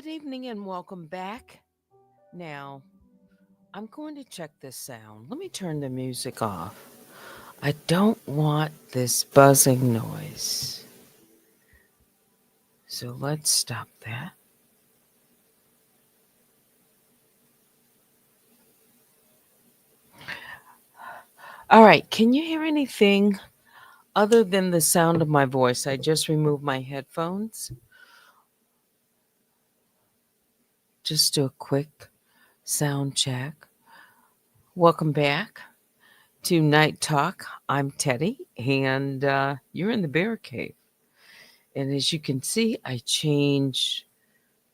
Good evening and welcome back. Now, I'm going to check this sound. Let me turn the music off. I don't want this buzzing noise. So let's stop that. All right, can you hear anything other than the sound of my voice? I just removed my headphones. Just do a quick sound check. Welcome back to Night Talk. I'm Teddy, and you're in the bear cave. And as you can see, I changed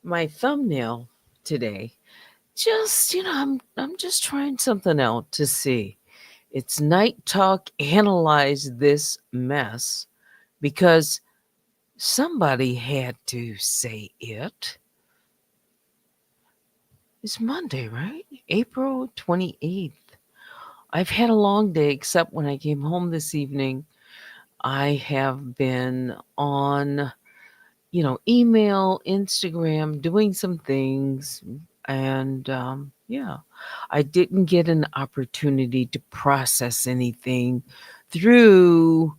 my thumbnail today. Just, I'm just trying something out to see. It's Night Talk, Analyze This Mess, because somebody had to say it. It's Monday, right? April 28th. I've had a long day, except when I came home this evening. I have been on email, Instagram, doing some things. And yeah, I didn't get an opportunity to process anything through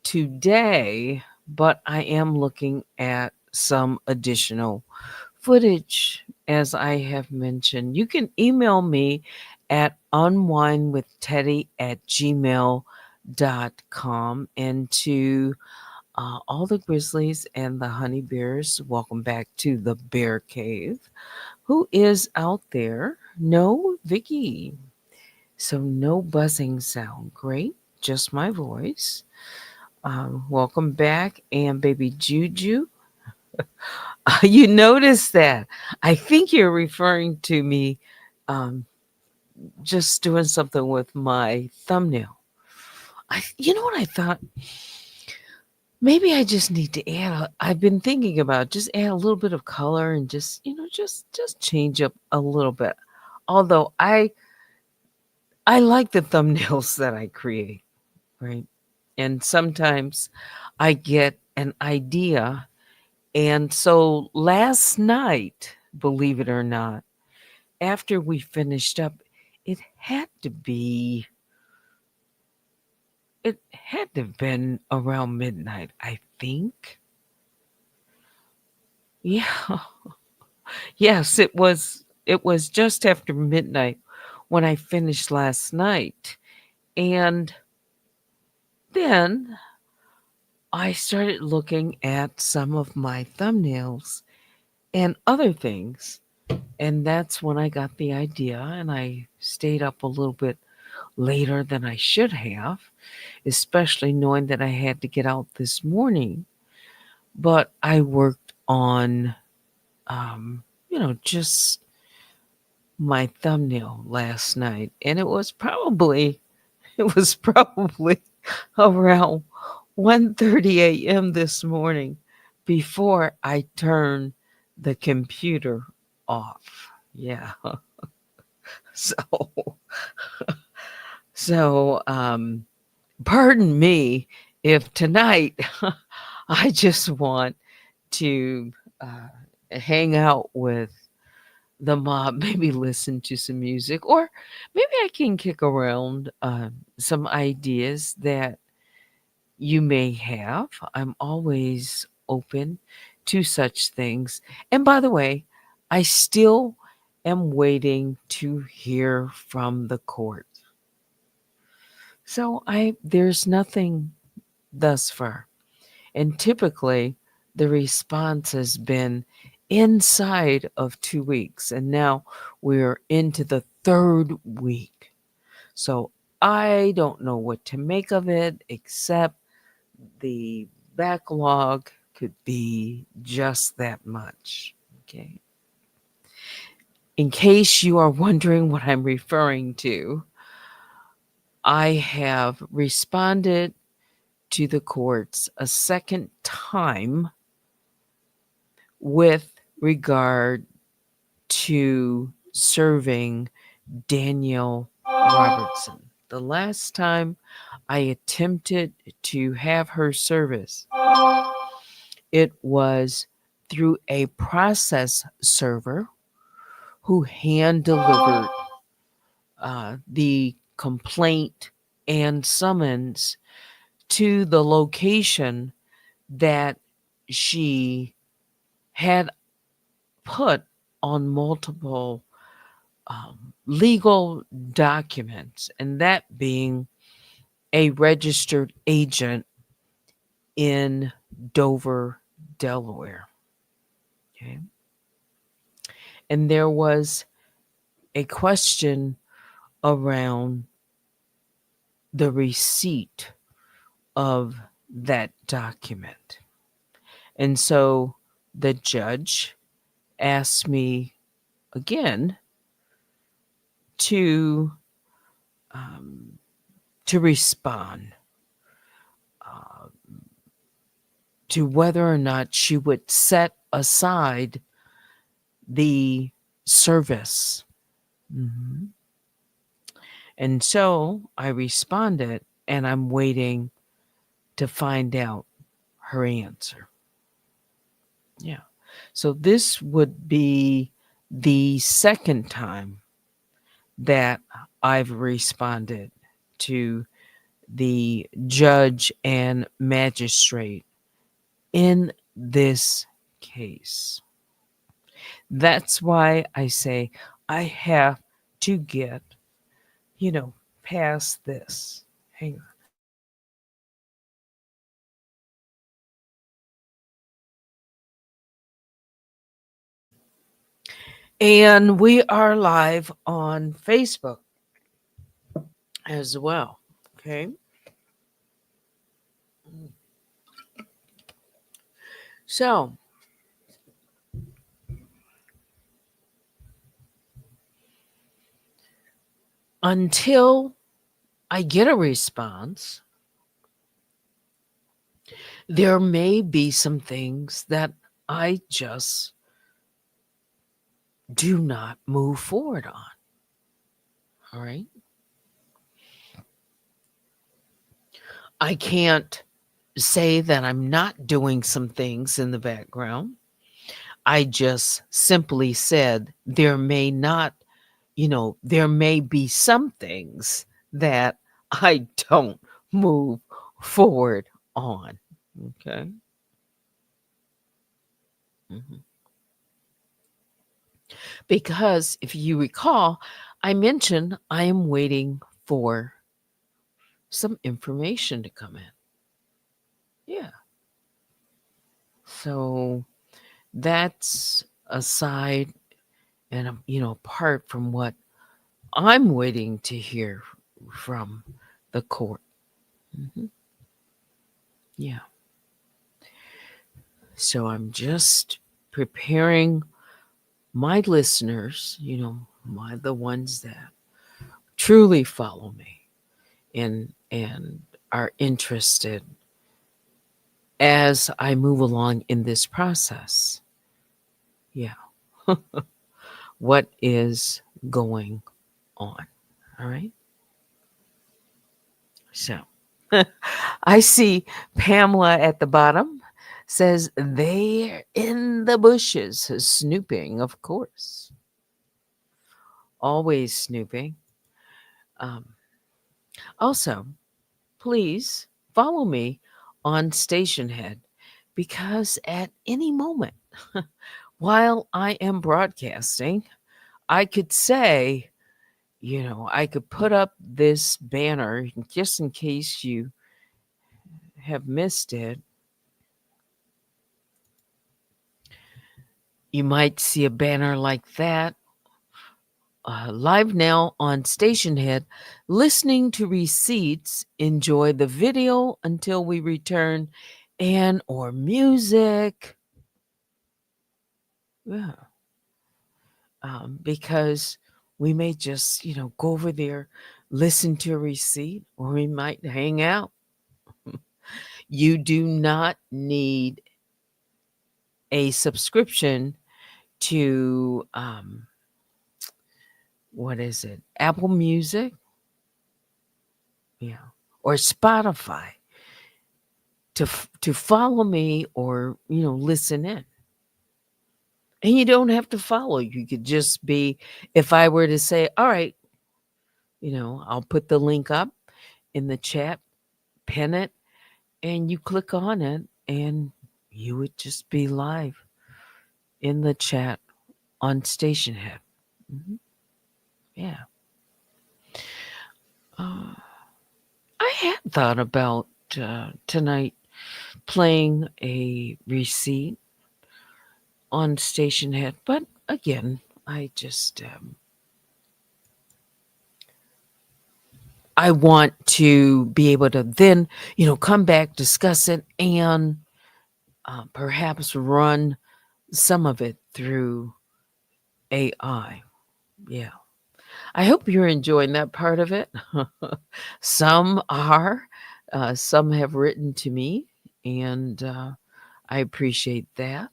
today, but I am looking at some additional footage, as I have mentioned. You can email me at unwinewithteddy@gmail.com. And to all the grizzlies and the honey bears, welcome back to the bear cave. Who is out there? No, Vicky. So no buzzing sound. Great, just my voice. Welcome back, and baby Juju. You notice that? I think you're referring to me just doing something with my thumbnail. You know what I thought? Maybe I just need to add. I've been thinking about just add a little bit of color and just change up a little bit. Although I like the thumbnails that I create, right? And sometimes I get an idea, and so last night, believe it or not, after we finished up, it had to be it had to have been around midnight, I think. Yeah. Yes, it was just after midnight when I finished last night. And then I started looking at some of my thumbnails and other things. And that's when I got the idea, and I stayed up a little bit later than I should have, especially knowing that I had to get out this morning. But I worked on, just my thumbnail last night, and it was probably around 1:30 a.m. this morning before I turned the computer off. Yeah. So so pardon me if tonight I just want to hang out with the mob, maybe listen to some music, or maybe I can kick around some ideas that you may have. I'm always open to such things. And by the way, I still am waiting to hear from the court. So there's nothing thus far. And typically the response has been inside of 2 weeks, and now we're into the third week. So I don't know what to make of it, except the backlog could be just that much. Okay. In case you are wondering what I'm referring to, I have responded to the courts a second time with regard to serving Danielle Robertson. The last time I attempted to have her service, it was through a process server who hand delivered the complaint and summons to the location that she had put on multiple legal documents, and that being a registered agent in Dover, Delaware. Okay. And there was a question around the receipt of that document. And so the judge asked me again to um, to respond uh, to whether or not she would set aside the service. Mhm. And so I responded, and I'm waiting to find out her answer. Yeah. So this would be the second time that I've responded to the judge and magistrate in this case. That's why I say I have to get, past this. Hang on. And we are live on Facebook as well. Okay. So until I get a response, there may be some things that I just do not move forward on. All right. I can't say that I'm not doing some things in the background. I just simply said there may be some things that I don't move forward on. Okay. Mhm. Because if you recall, I mentioned I am waiting for some information to come in. Yeah. So that's aside and, apart from what I'm waiting to hear from the court. Hmm. Yeah. So I'm just preparing my listeners, the ones that truly follow me and are interested as I move along in this process. Yeah. What is going on? All right. So I see Pamela at the bottom says they're in the bushes snooping, of course. Always snooping. Um, Also, please follow me on Stationhead because at any moment while I am broadcasting, I could say, I could put up this banner just in case you have missed it. You might see a banner like that. Live now on Stationhead, listening to receipts. Enjoy the video until we return, and or music. Yeah, because we may just go over there, listen to a receipt, or we might hang out. You do not need a subscription to what is it? Apple Music, yeah, or Spotify to follow me or listen in. And you don't have to follow. You could just be, if I were to say, all right, I'll put the link up in the chat, pin it, and you click on it, and you would just be live in the chat on Station Head. Yeah. Uh, I had thought about tonight playing a receipt on Station Head, but again, I just I want to be able to then come back, discuss it, and perhaps run some of it through AI. Yeah. I hope you're enjoying that part of it. Some are. Some have written to me, and I appreciate that.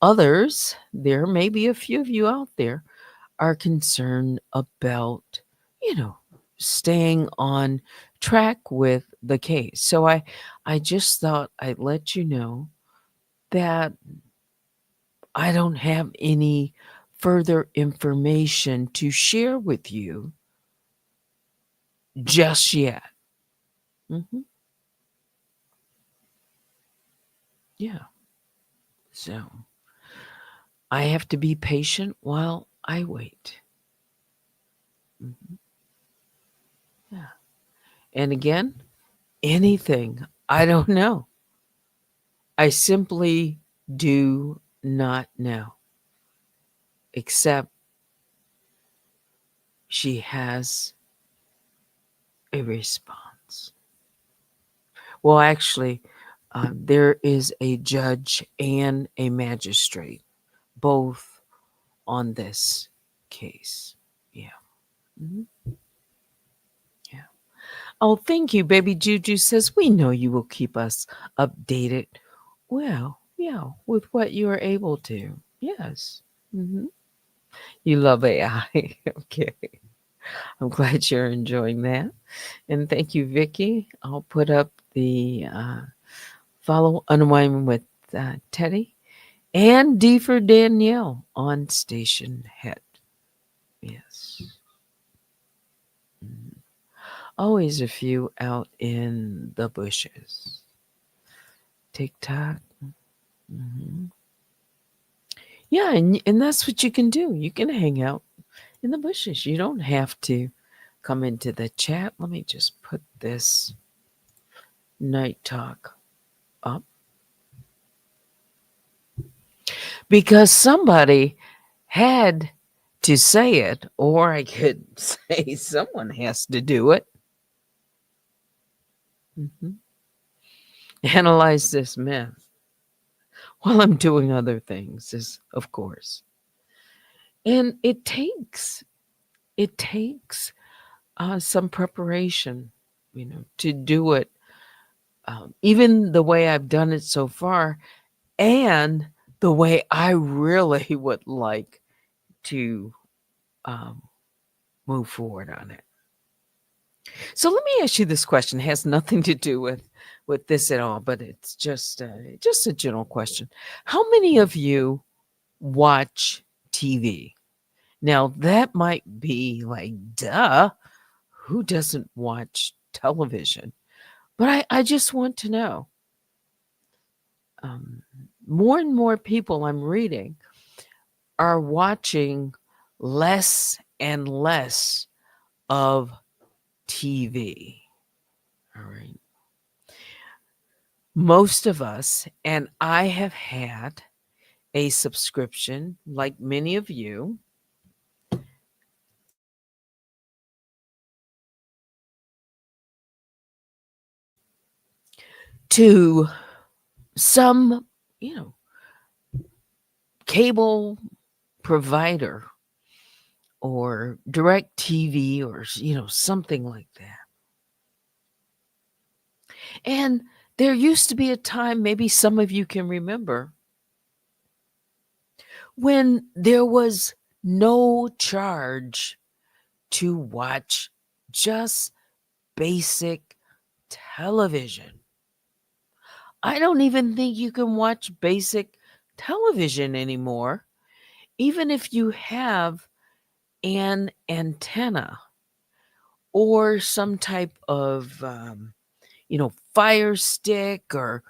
Others, there may be a few of you out there, are concerned about, you know, staying on track with the case. So I just thought I'd let you know that I don't have any further information to share with you just yet. Hmm. Yeah. So I have to be patient while I wait. Mhm. Yeah. And again, anything, I don't know. I simply do not know, except she has a response. Well, actually, there is a judge and a magistrate, both on this case. Yeah. Mhm. Yeah. Oh, thank you, baby Juju says, we know you will keep us updated. Well, yeah, with what you are able to. Yes. Hmm. You love AI. Okay. I'm glad you're enjoying that. And thank you, Vicky. I'll put up the follow Unwind with Teddy and D for Danielle on Station Head. Yes. Mhm. Always a few out in the bushes. TikTok. Hmm. Yeah, and that's what you can do. You can hang out in the bushes. You don't have to come into the chat. Let me just put this night talk up because somebody had to say it, or I could say someone has to do it. Hmm. Analyze this mess while I'm doing other things, is of course. And it takes some preparation, to do it. Even the way I've done it so far, and the way I really would like to um, move forward on it. So let me ask you this question. It has nothing to do with this at all, but it's just a general question. How many of you watch TV? Now that might be like, duh, who doesn't watch television? But I just want to know. Um, More and more people I'm reading are watching less and less of TV. All right. Most of us, and I have had a subscription, like many of you, to some, you know, cable provider or direct TV or, something like that. And there used to be a time, maybe some of you can remember, when there was no charge to watch just basic television. I don't even think you can watch basic television anymore even if you have an antenna or some type of, fire stick or,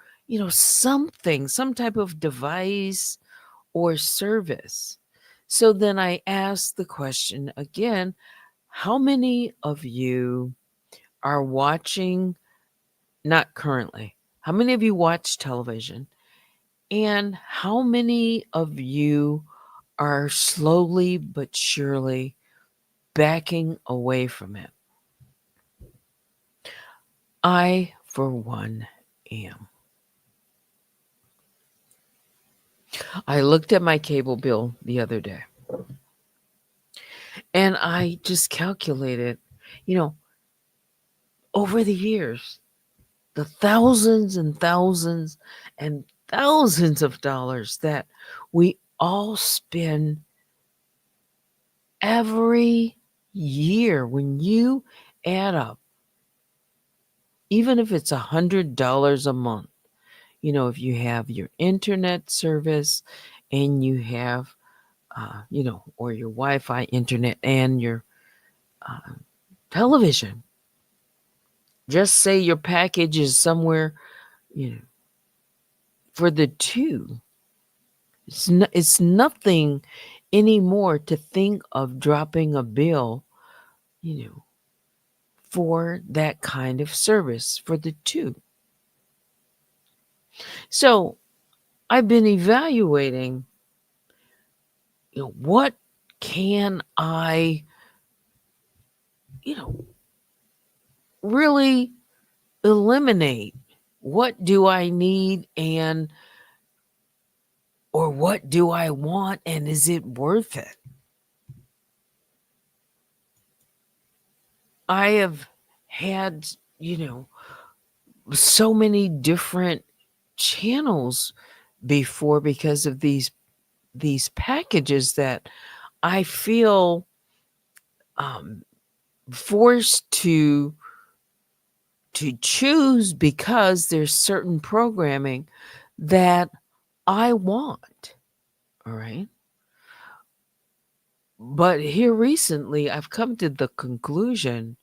something, some type of device or service. So then I ask the question again, how many of you are watching, not currently, how many of you watch television? And how many of you are slowly but surely backing away from it? I, for one, am. I looked at my cable bill the other day and I just calculated, you know, over the years, the thousands and thousands and thousands of dollars that we all spend every year. When you add up, even if it's $100 a month, if you have your internet service and you have, or your Wi-Fi internet and your uh, television, just say your package is somewhere, you know, for the two. It's nothing anymore to think of dropping a bill, you know, for that kind of service for the two. So I've been evaluating, what can I, you know, really eliminate? What do I need or what do I want, and is it worth it? I have had, so many different channels before because of these packages that I feel um, forced to choose because there's certain programming that I want. All right. But here recently, I've come to the conclusion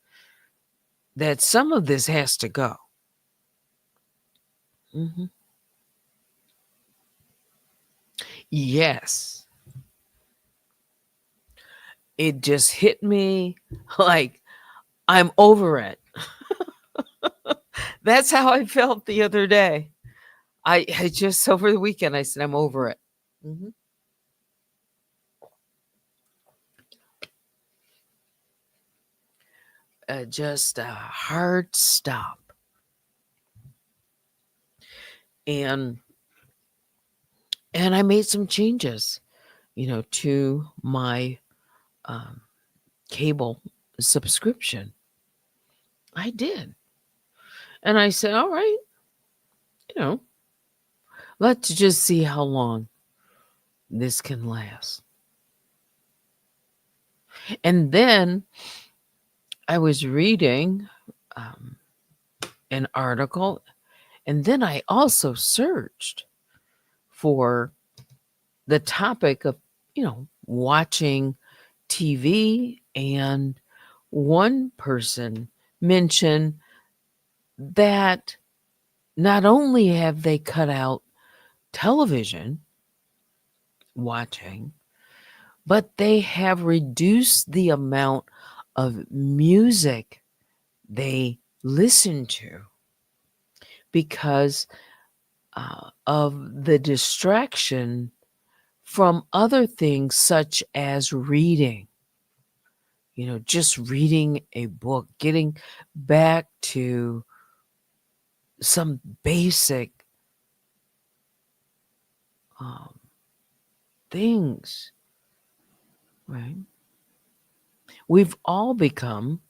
that some of this has to go. Mhm. Yes. It just hit me like I'm over it. That's how I felt the other day. I just over the weekend, I said, I'm over it. Mhm. Just a hard stop. And I made some changes, to my um, cable subscription. I did. And I said, all right, you know, let's just see how long this can last. And then I was reading um, an article, and then I also searched for the topic of, watching TV. And one person mentioned that not only have they cut out television watching, but they have reduced the amount of music they listen to because of the distraction from other things such as reading, just reading a book, getting back to some basic um, things, right? We've all become,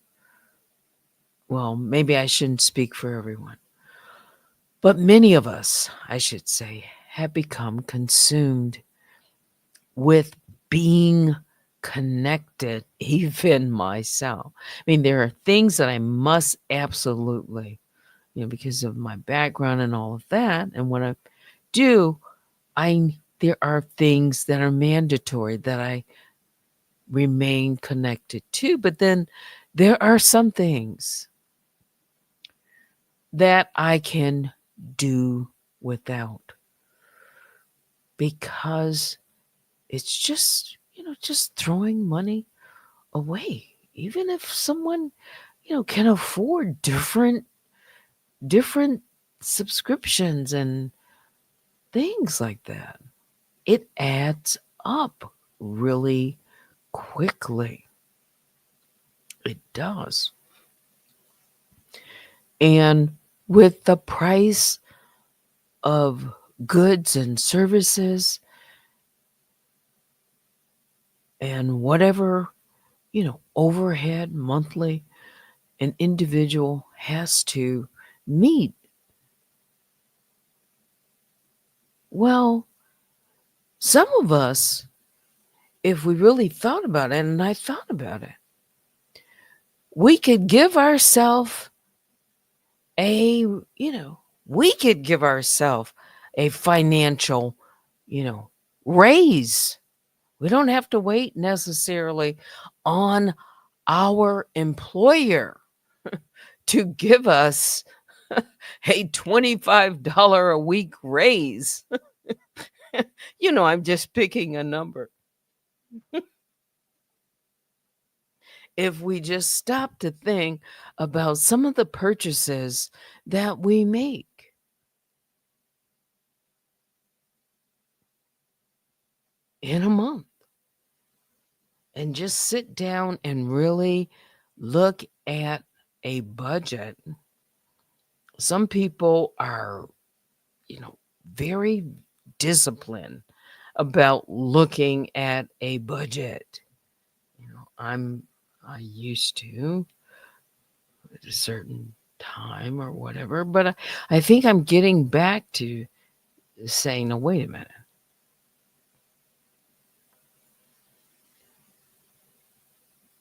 well, maybe I shouldn't speak for everyone, but many of us, I should say, have become consumed with being connected, even myself. I mean, there are things that I must absolutely, because of my background and all of that. And what I do, I there are things that are mandatory that I remain connected to, but then there are some things that I can do without because it's just, just throwing money away. Even if someone, can afford different subscriptions and things like that, it adds up really quickly. It does. And with the price of goods and services and whatever, overhead monthly an individual has to meet, well, some of us, if we really thought about it, and I thought about it, we could give ourselves a, we could give ourselves a financial, you know, raise. We don't have to wait necessarily on our employer to give us a $25 a week raise. I'm just picking a number. If we just stop to think about some of the purchases that we make in a month and just sit down and really look at a budget. Some people are, very disciplined about looking at a budget. I used to at a certain time or whatever, but I think I'm getting back to saying, no, wait a minute.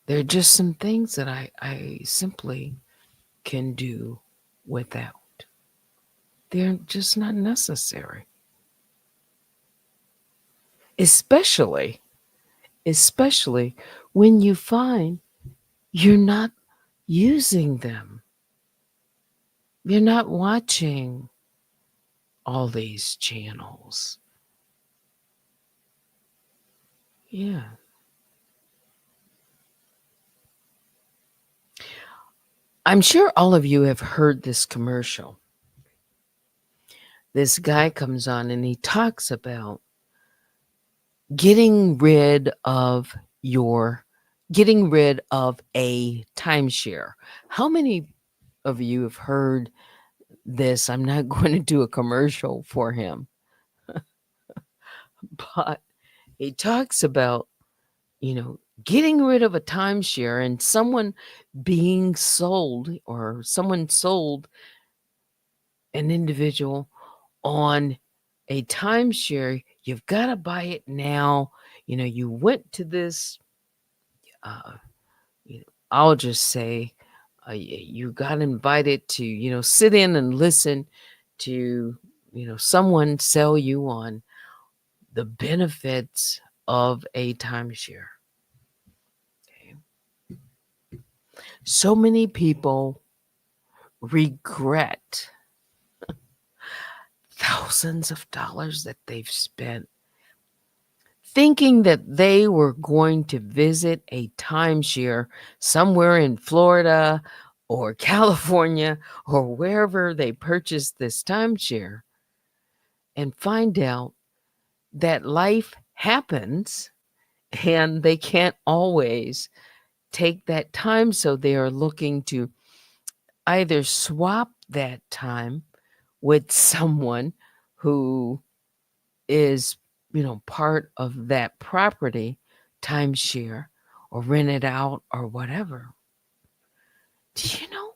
There are just some things that I simply can do without. They're just not necessary. Especially when you find you're not using them. You're not watching all these channels. Yeah. I'm sure all of you have heard this commercial. This guy comes on and he talks about getting rid of a timeshare. How many of you have heard this? I'm not going to do a commercial for him, but he talks about, getting rid of a timeshare and someone being sold or someone sold an individual on a timeshare. You've got to buy it now. You went to this, I'll just say, you got invited to, sit in and listen to, someone sell you on the benefits of a timeshare. Okay. So many people regret thousands of dollars that they've spent thinking that they were going to visit a timeshare somewhere in Florida or California or wherever they purchased this timeshare and find out that life happens and they can't always take that time. So they are looking to either swap that time with someone who is, part of that property, timeshare, or rent it out or whatever. Do you know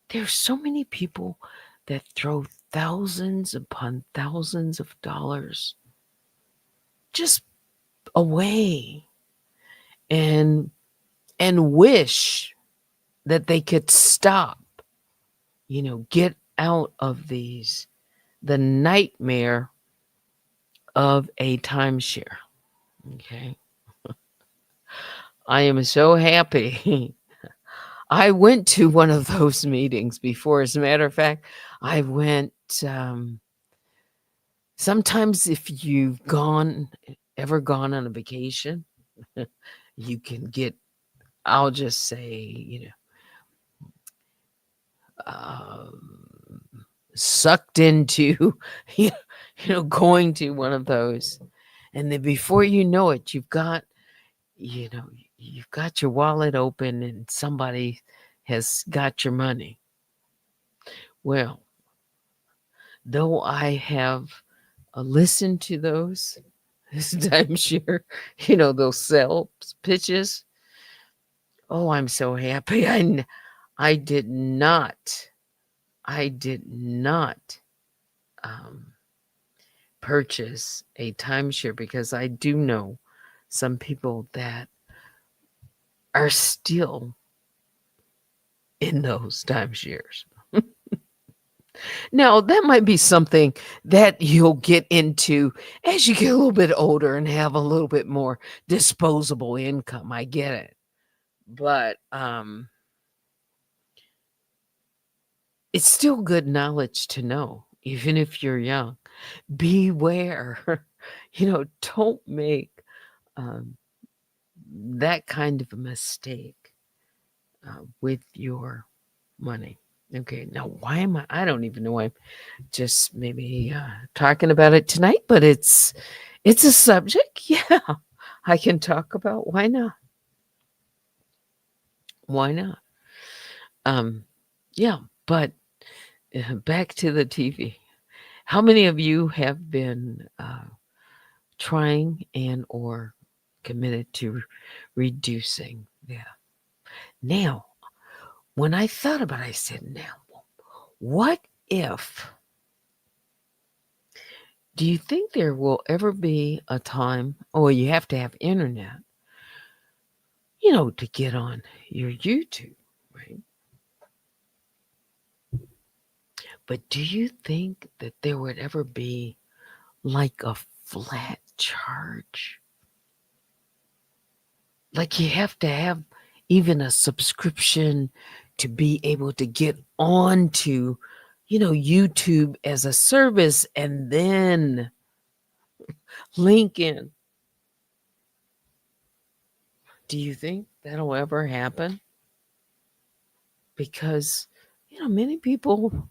there's so many people that throw thousands upon thousands of dollars just away and wish that they could stop, get out of the nightmare of a timeshare. Okay. I am so happy. I went to one of those meetings before. As a matter of fact, I went. Um, Sometimes, if you've ever gone on a vacation, you can get. I'll just say, sucked into, you going to one of those, and then before you know it, you know, you've got your wallet open, and somebody has got your money. Well, though I have listened to those timeshare, those sales pitches. Oh, I'm so happy. I did not. I did not um, purchase a timeshare because I do know some people that are still in those timeshares. Now, that might be something that you'll get into as you get a little bit older and have a little bit more disposable income. I get it. But it's still good knowledge to know, even if you're young. Beware. Don't make um, that kind of a mistake with your money. Okay, now why am I don't even know why I'm just maybe talking about it tonight, but it's a subject. Yeah, I can talk about. Why not? Why not? Um, yeah, but back to the TV. How many of you have been trying and or committed to reducing? Yeah. Now, when I thought about it, I said, now, what if, do you think there will ever be a time, oh, you have to have internet, to get on your YouTube, right? But do you think that there would ever be like a flat charge? Like you have to have even a subscription to be able to get onto, YouTube as a service and then link in. Do you think that'll ever happen? Because, many people,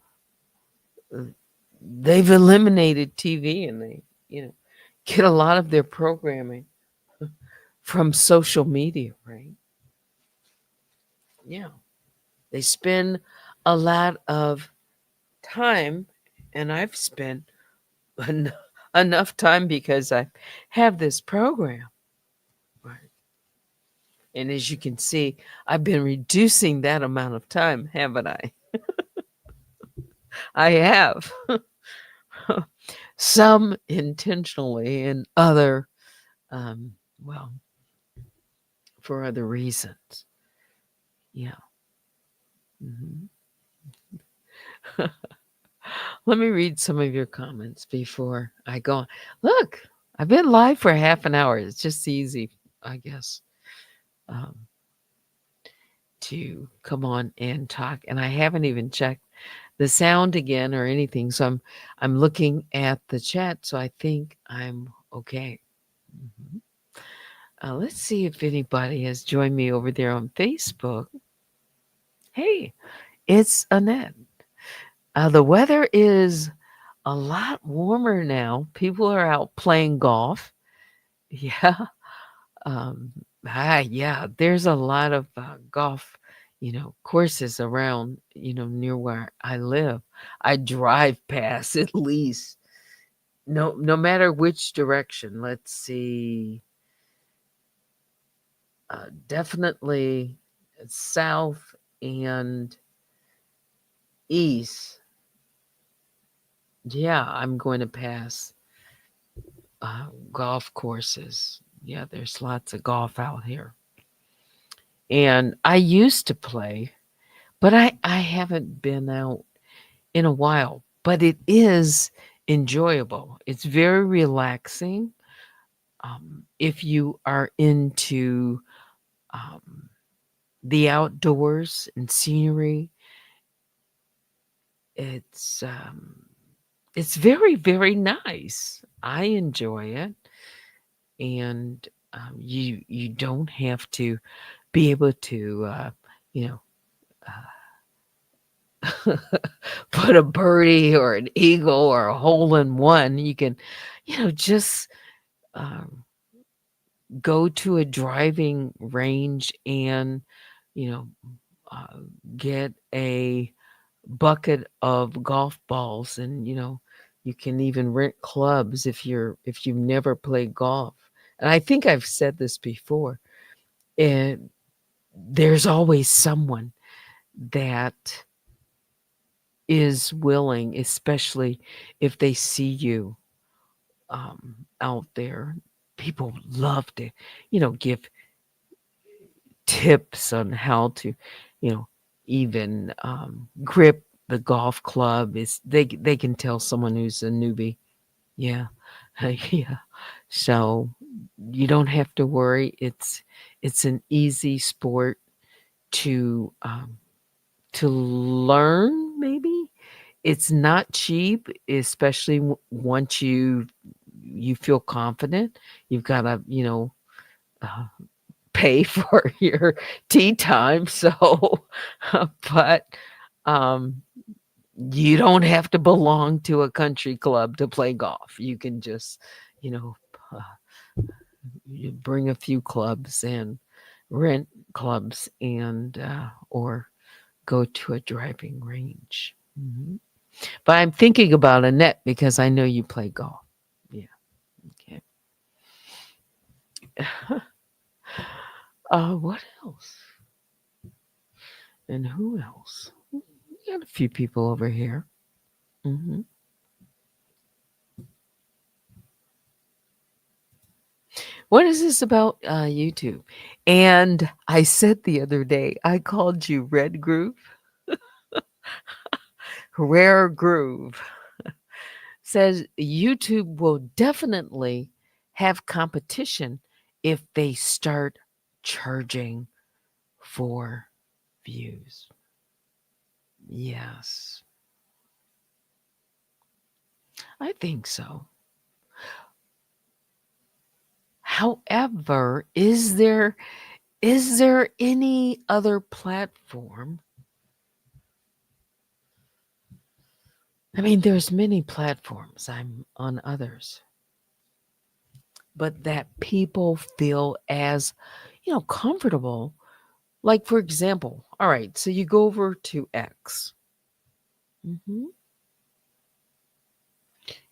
uh, they've eliminated TV and they, get a lot of their programming from social media, right? Yeah. They spend a lot of time, and I've spent en- enough time because I have this program. Right. And as you can see, I've been reducing that amount of time, haven't I? I have. Some intentionally and other, um, well, for other reasons. Yeah. Mhm. Let me read some of your comments before I go on. Look, I've been live for half an hour. It's just easy, I guess, um, to come on and talk. And I haven't even checked the sound again or anything. So I'm looking at the chat. So I think I'm okay. Mhm. Let's see if anybody has joined me over there on Facebook. Hey, it's Annette. The weather is a lot warmer now. People are out playing golf. Yeah. Um, yeah, there's a lot of golf, courses around, near where I live. I drive past at least, no matter which direction. Let's see, definitely south and east. Yeah, I'm going to pass golf courses. Yeah, there's lots of golf out here. And I used to play, but I haven't been out in a while. But it is enjoyable. It's very relaxing. If you are into um, the outdoors and scenery, it's um, it's very, very nice. I enjoy it, and you don't have to be able to you know put a birdie or an eagle or a hole in one. You can just um, go to a driving range and you know uh, get a bucket of golf balls, and you can even rent clubs if you've never played golf. And I think I've said this before, and there's always someone that is willing, especially if they see you out there. People love to give tips on how to you know even grip the golf club. Is they can tell someone who's a newbie. Yeah. Yeah. So you don't have to worry. It's an easy sport to to learn. Maybe it's not cheap, especially once you feel confident. You've got to uh, pay for your tea time. So, but um, you don't have to belong to a country club to play golf. You can just, you know, you bring a few clubs and rent clubs and or go to a driving range. But I'm thinking about a net because I know you play golf. Yeah. Okay. What else? And who else? We got a few people over here. hmm What is this about YouTube? And I said the other day, I called you Red Groove, Rare Groove. Says YouTube will definitely have competition if they start charging for views. Yes, I think so. However, is there any other platform? I mean, there's many platforms. I'm on others, but that people feel as, comfortable. Like, for example, all right, so you go over to X. hmm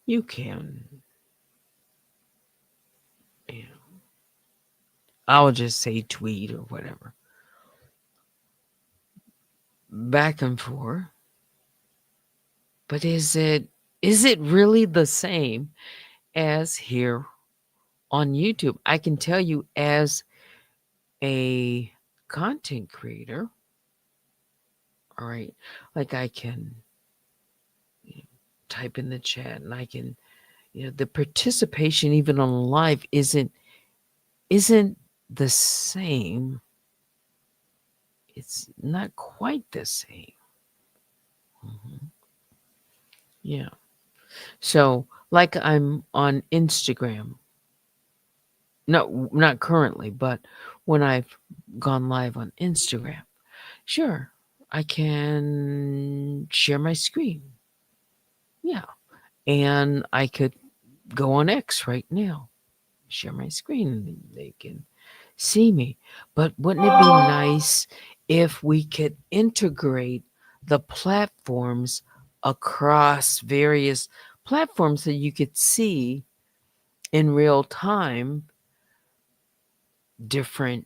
You can, you know, I'll just say tweet or whatever, back and forth. But is it really the same as here on YouTube? I can tell you as a content creator, all right, like I can type in the chat and I can, the participation even on live isn't the same. It's not quite the same. Mhm. Yeah. So, like I'm on Instagram. No, not currently, but when I've gone live on Instagram, sure, I can share my screen. Yeah. And I could go on X right now, share my screen, and they can see me. But wouldn't it be nice if we could integrate the platforms across various platforms so you could see in real time different,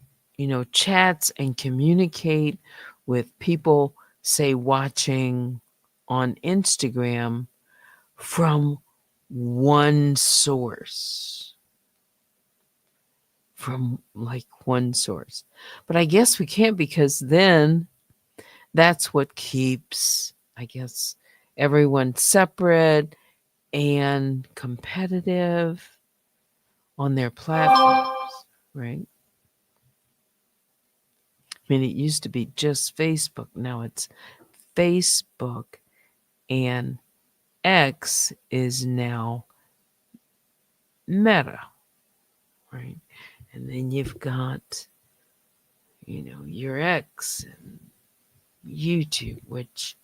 chats and communicate with people, say, watching on Instagram from one source? From like one source. But I guess we can't, because then that's what keeps, I guess, everyone separate. and competitive on their platforms, right? I mean, it used to be just Facebook. Now it's Facebook, and X is now Meta, right? And then you've got, your X and YouTube, which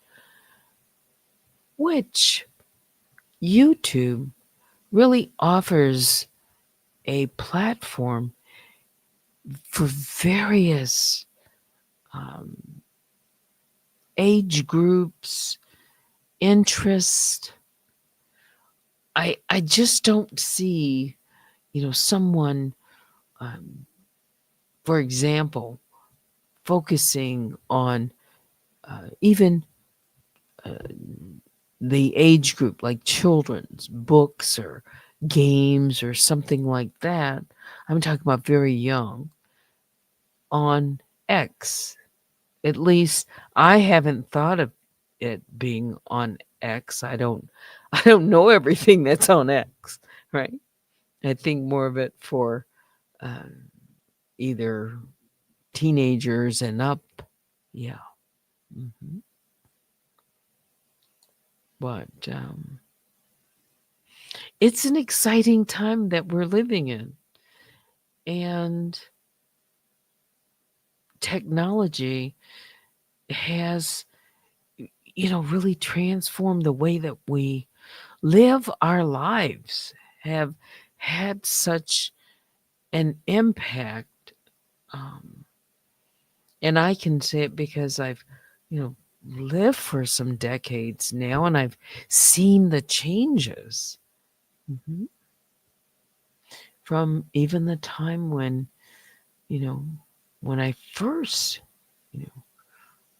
YouTube really offers a platform for various um, age groups, interest. I just don't see, someone, um, for example, focusing on even uh, the age group, like children's books or games or something like that. I'm talking about very young on X. At least I haven't thought of it being on X. I don't know everything that's on X, right? I think more of it for uh, either teenagers and up. Yeah. hmm But it's an exciting time that we're living in. And technology has, really transformed the way that we live our lives, have had such an impact. Um, and I can say it because I've, lived for some decades now, and I've seen the changes. Mhm. From even the time when, you know, when I first, you know,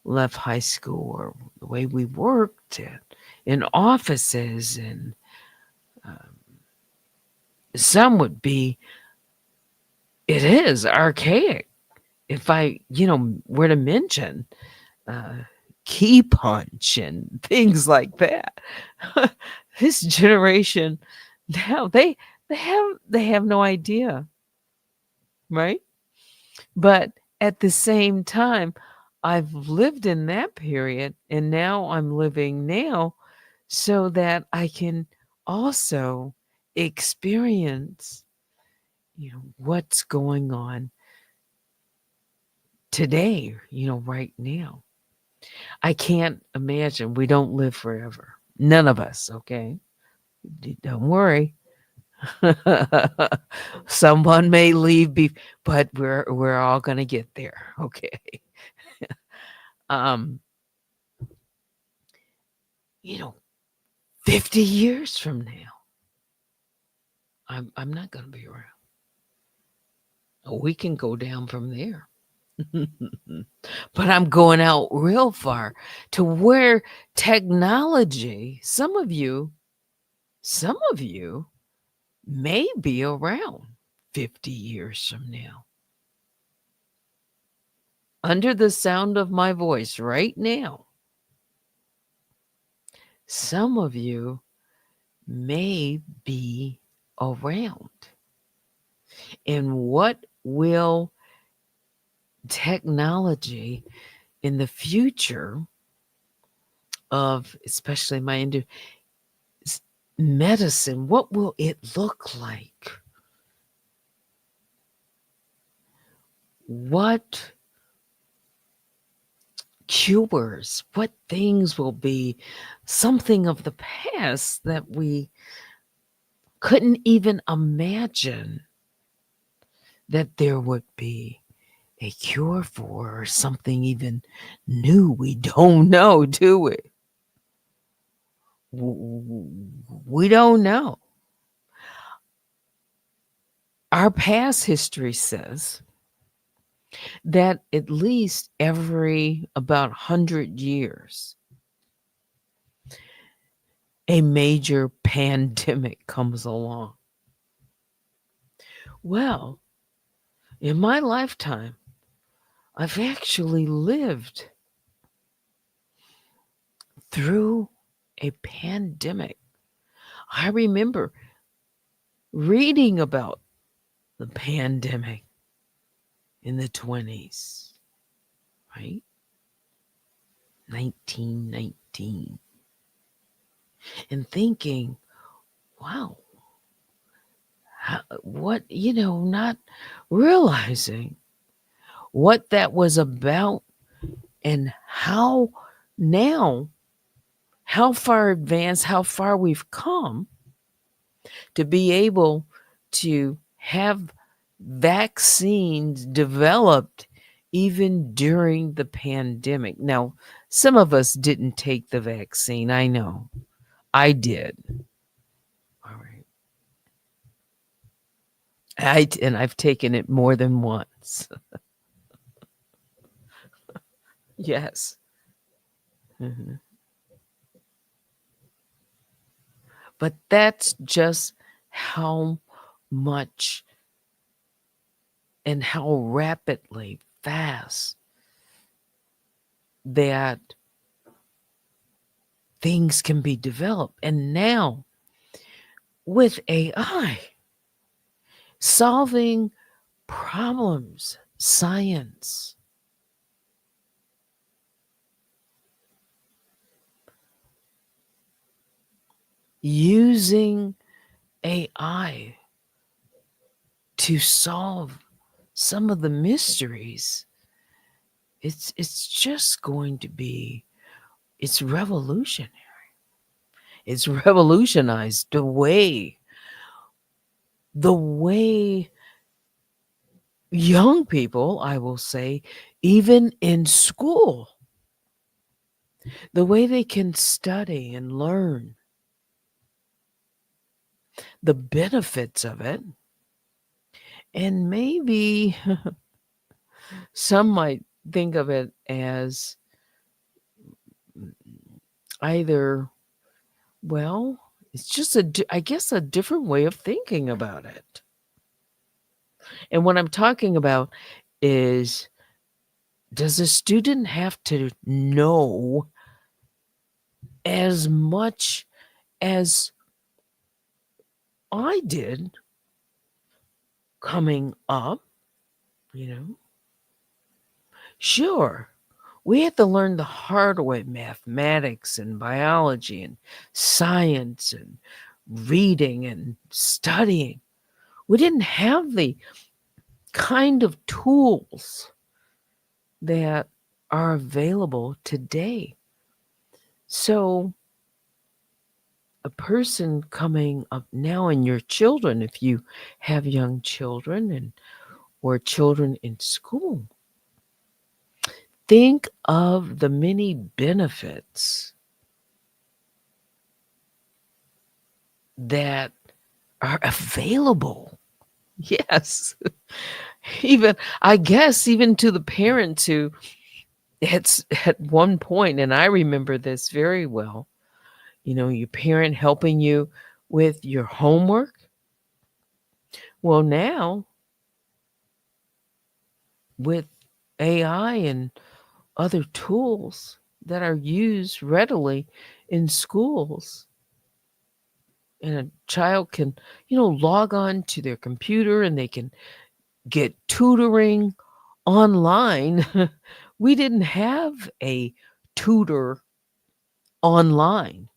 left high school, or the way we worked in offices, and um, some would be, it is archaic. If I, were to mention uh, key punch and things like that, this generation now they have no idea, right? But at the same time, I've lived in that period, and now I'm living now, so that I can also experience, what's going on today, right now. I can't imagine. We don't live forever. None of us, okay? Don't worry. Someone may leave, but we're all gonna get there, okay? Um, you know, 50 years from now, I'm not gonna be around. We can go down from there. But I'm going out real far to where technology, some of you may be around 50 years from now. Under the sound of my voice right now, some of you may be around. And what will technology in the future of, especially medicine, what will it look like? What cures, what things will be something of the past that we couldn't even imagine that there would be a cure for, or something even new we don't know, do we? We don't know. Our past history says that at least every about 100 years, a major pandemic comes along. Well, in my lifetime, I've actually lived through a pandemic. I remember reading about the pandemic in the 20s, right? 1919. And thinking, wow, not realizing what that was about and how now, how far advanced, how far we've come to be able to have vaccines developed even during the pandemic. Now, some of us didn't take the vaccine. I know. I did. All right. And I've taken it more than once. Yes. Mhm. But that's just how much and how rapidly fast that things can be developed. And now with AI, solving problems, science, using AI to solve some of the mysteries, it's just going to be, it's revolutionary. It's revolutionized the way young people, I will say, even in school, the way they can study and learn the benefits of it. And maybe some might think of it as either, well, it's just I guess a different way of thinking about it. And what I'm talking about is, does a student have to know as much as I did coming up? You know, sure, we had to learn the hard way, mathematics and biology and science and reading and studying. We didn't have the kind of tools that are available today. So, a person coming up now, and your children, if you have young children and or children in school, think of the many benefits that are available. Yes. Even, I guess, even to the parents who, it's at one point, and I remember this very well, your parent helping you with your homework. Well, now with AI and other tools that are used readily in schools, and a child can, log on to their computer and they can get tutoring online. We didn't have a tutor online.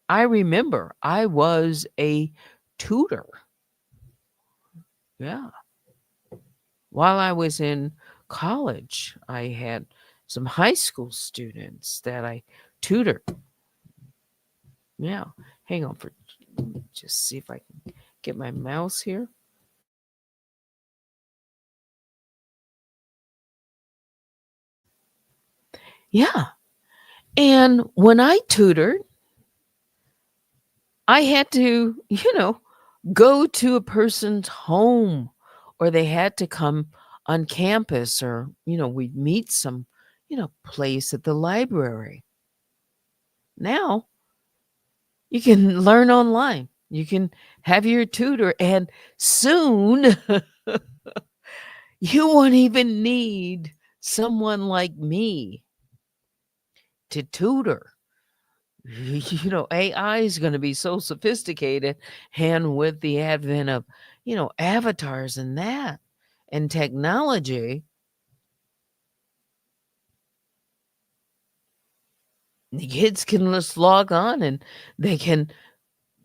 I remember I was a tutor. Yeah. While I was in college, I had some high school students that I tutored. Yeah. Hang on for, let me just see if I can get my mouse here. Yeah. And when I tutored, I had to, go to a person's home, or they had to come on campus, or, we'd meet some, place at the library. Now you can learn online. You can have your tutor, and soon you won't even need someone like me to tutor. AI is going to be so sophisticated, and with the advent of, avatars and that and technology, the kids can just log on and they can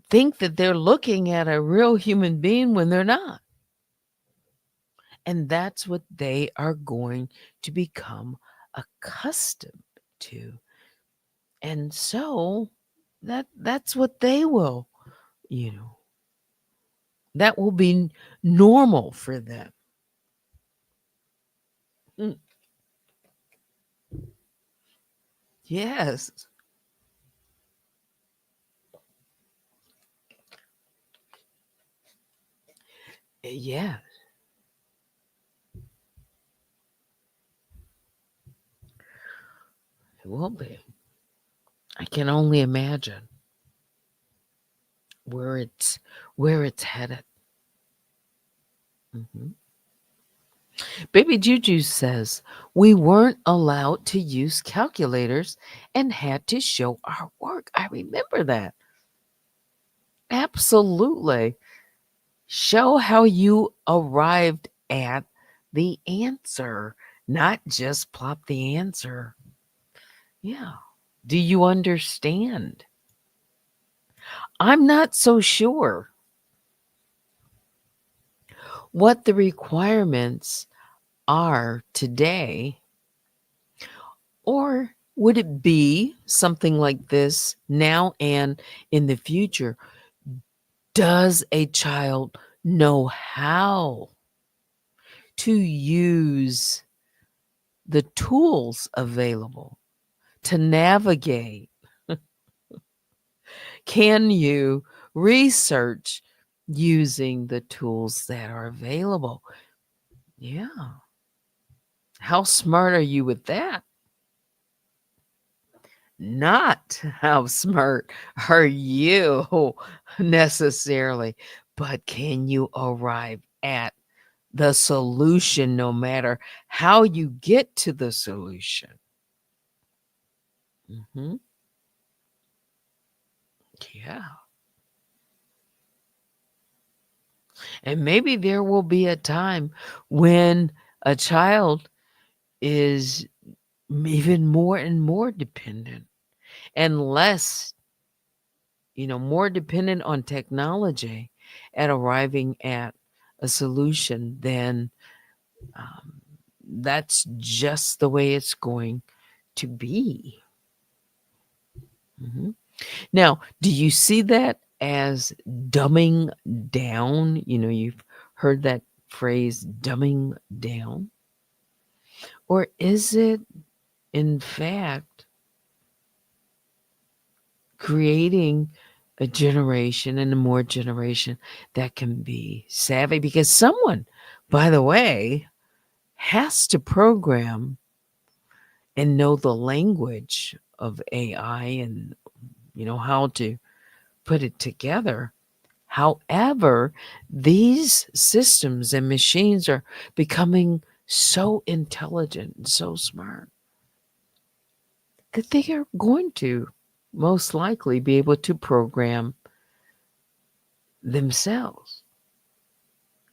think that they're looking at a real human being when they're not. And that's what they are going to become accustomed to. And so that's what they will, you know, that will be normal for them. Mm, yes. Yeah, it will be. I can only imagine where it's headed. Mhm. Baby Juju says we weren't allowed to use calculators and had to show our work. I remember that. Absolutely. Show how you arrived at the answer, not just plop the answer. Yeah. Do you understand? I'm not so sure what the requirements are today, or would it be something like this now and in the future? Does a child know how to use the tools available to navigate? Can you research using the tools that are available? Yeah. How smart are you with that? Not how smart are you necessarily, but can you arrive at the solution no matter how you get to the solution? Hmm. Yeah. And maybe there will be a time when a child is even more and more dependent and less, more dependent on technology at arriving at a solution, then um, that's just the way it's going to be. Mhm. Now, do you see that as dumbing down? You've heard that phrase, dumbing down. Or is it, in fact, creating a generation and a more generation that can be savvy? Because someone, by the way, has to program and know the language of AI and how to put it together. However, these systems and machines are becoming so intelligent and so smart that they are going to most likely be able to program themselves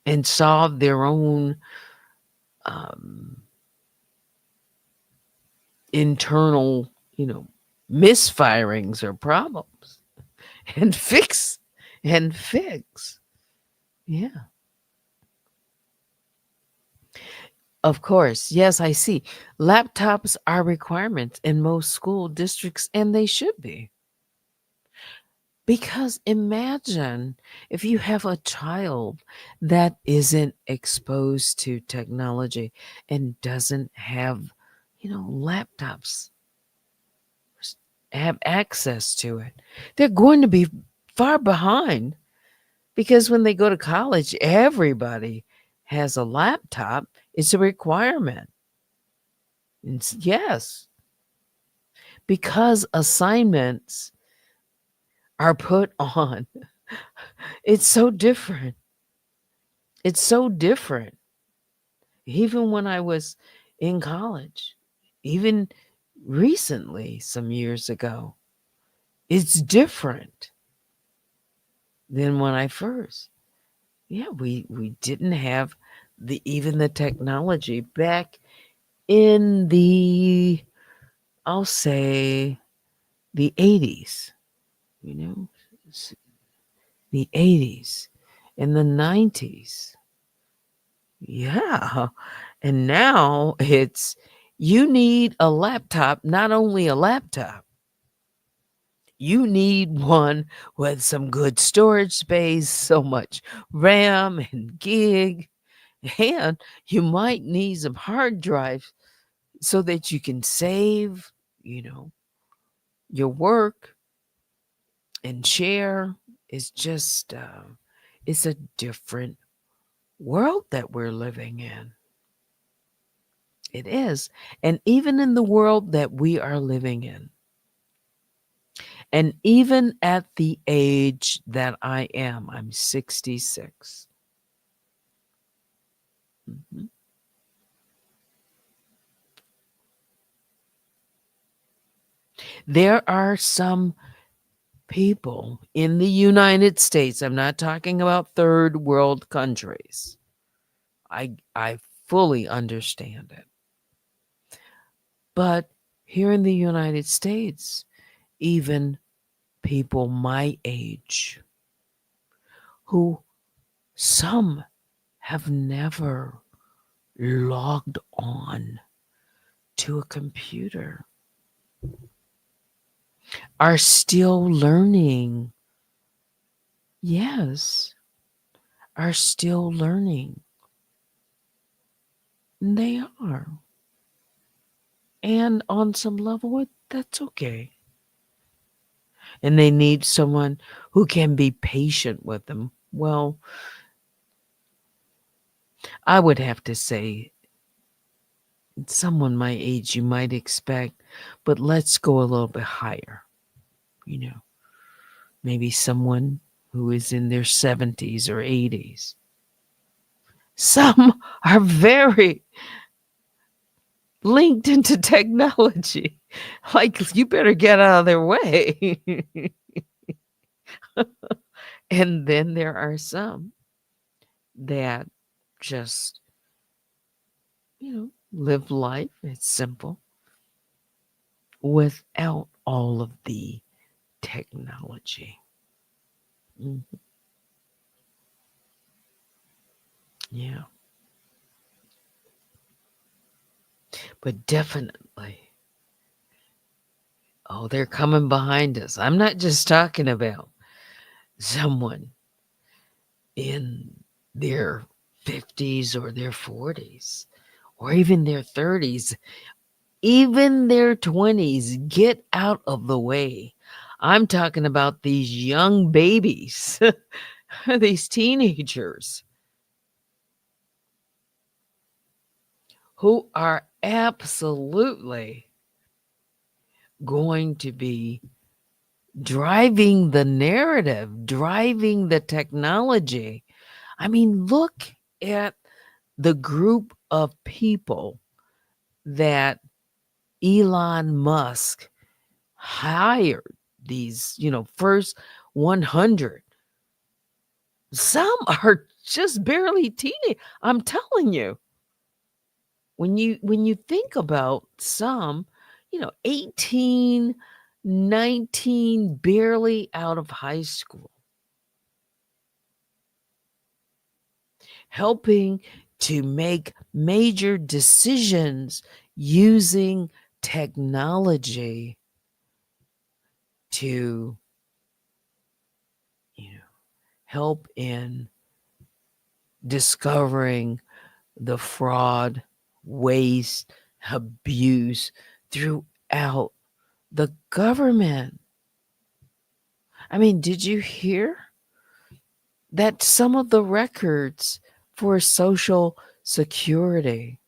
and solve their own um, internal, misfirings or problems and fix. Yeah. Of course. Yes, I see. Laptops are requirements in most school districts, and they should be. Because imagine if you have a child that isn't exposed to technology and doesn't have, laptops, have access to it. They're going to be far behind because when they go to college, everybody has a laptop. It's a requirement. Yes, because assignments are put on. It's so different. It's so different. Even when I was in college, even recently, some years ago, It's different than when I first. Yeah, we didn't have even the technology back in the, I'll say, the 80s, you know, s- the 80s and the 90s. Yeah. And now it's, you need a laptop, not only a laptop, you need one with some good storage space, so much RAM and gig, and you might need some hard drives so that you can save, you know, your work and share. It's just, it's a different world that we're living in. It is. And even in the world that we are living in, and even at the age that I am, I'm 66. Mhm. There are some people in the United States, I'm not talking about third world countries. I fully understand it. But here in the United States, even people my age, who some have never logged on to a computer, are still learning. Yes, are still learning. They are. And on some level, that's okay. And they need someone who can be patient with them. Well, I would have to say someone my age you might expect, but let's go a little bit higher. You know, maybe someone who is in their 70s or 80s. Some are very linked into technology. Like, you better get out of their way. And then there are some that just, live life. It's simple without all of the technology. Mhm. Yeah, but definitely. Oh, they're coming behind us. I'm not just talking about someone in their 50s or their 40s or even their 30s, even their 20s. Get out of the way. I'm talking about these young babies, these teenagers who are absolutely going to be driving the narrative, driving the technology. I mean, look at the group of people that Elon Musk hired, these, first 100. Some are just barely teenage. I'm telling you, when you think about some, 18, 19, barely out of high school, helping to make major decisions using technology to, you know, help in discovering the fraud, waste, abuse throughout the government. I mean, did you hear that some of the records for Social Security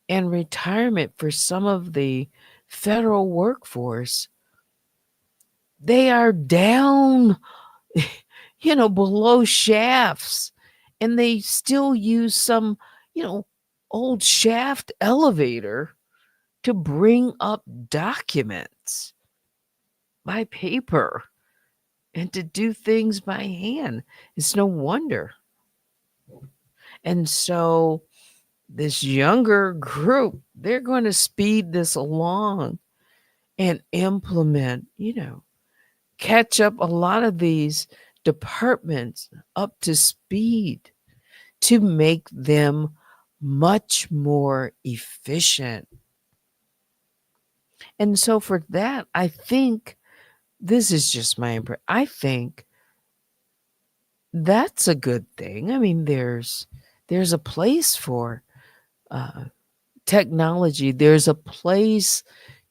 and retirement for some of the federal workforce, they are down, below shafts, and they still use some, you know, old shaft elevator to bring up documents. by paper and to do things by hand. It's no wonder. And so this younger group, they're going to speed this along and implement, catch up a lot of these departments up to speed to make them much more efficient. And so for that, I think this is just my impression. I think that's a good thing. I mean, there's a place for uh, technology. There's a place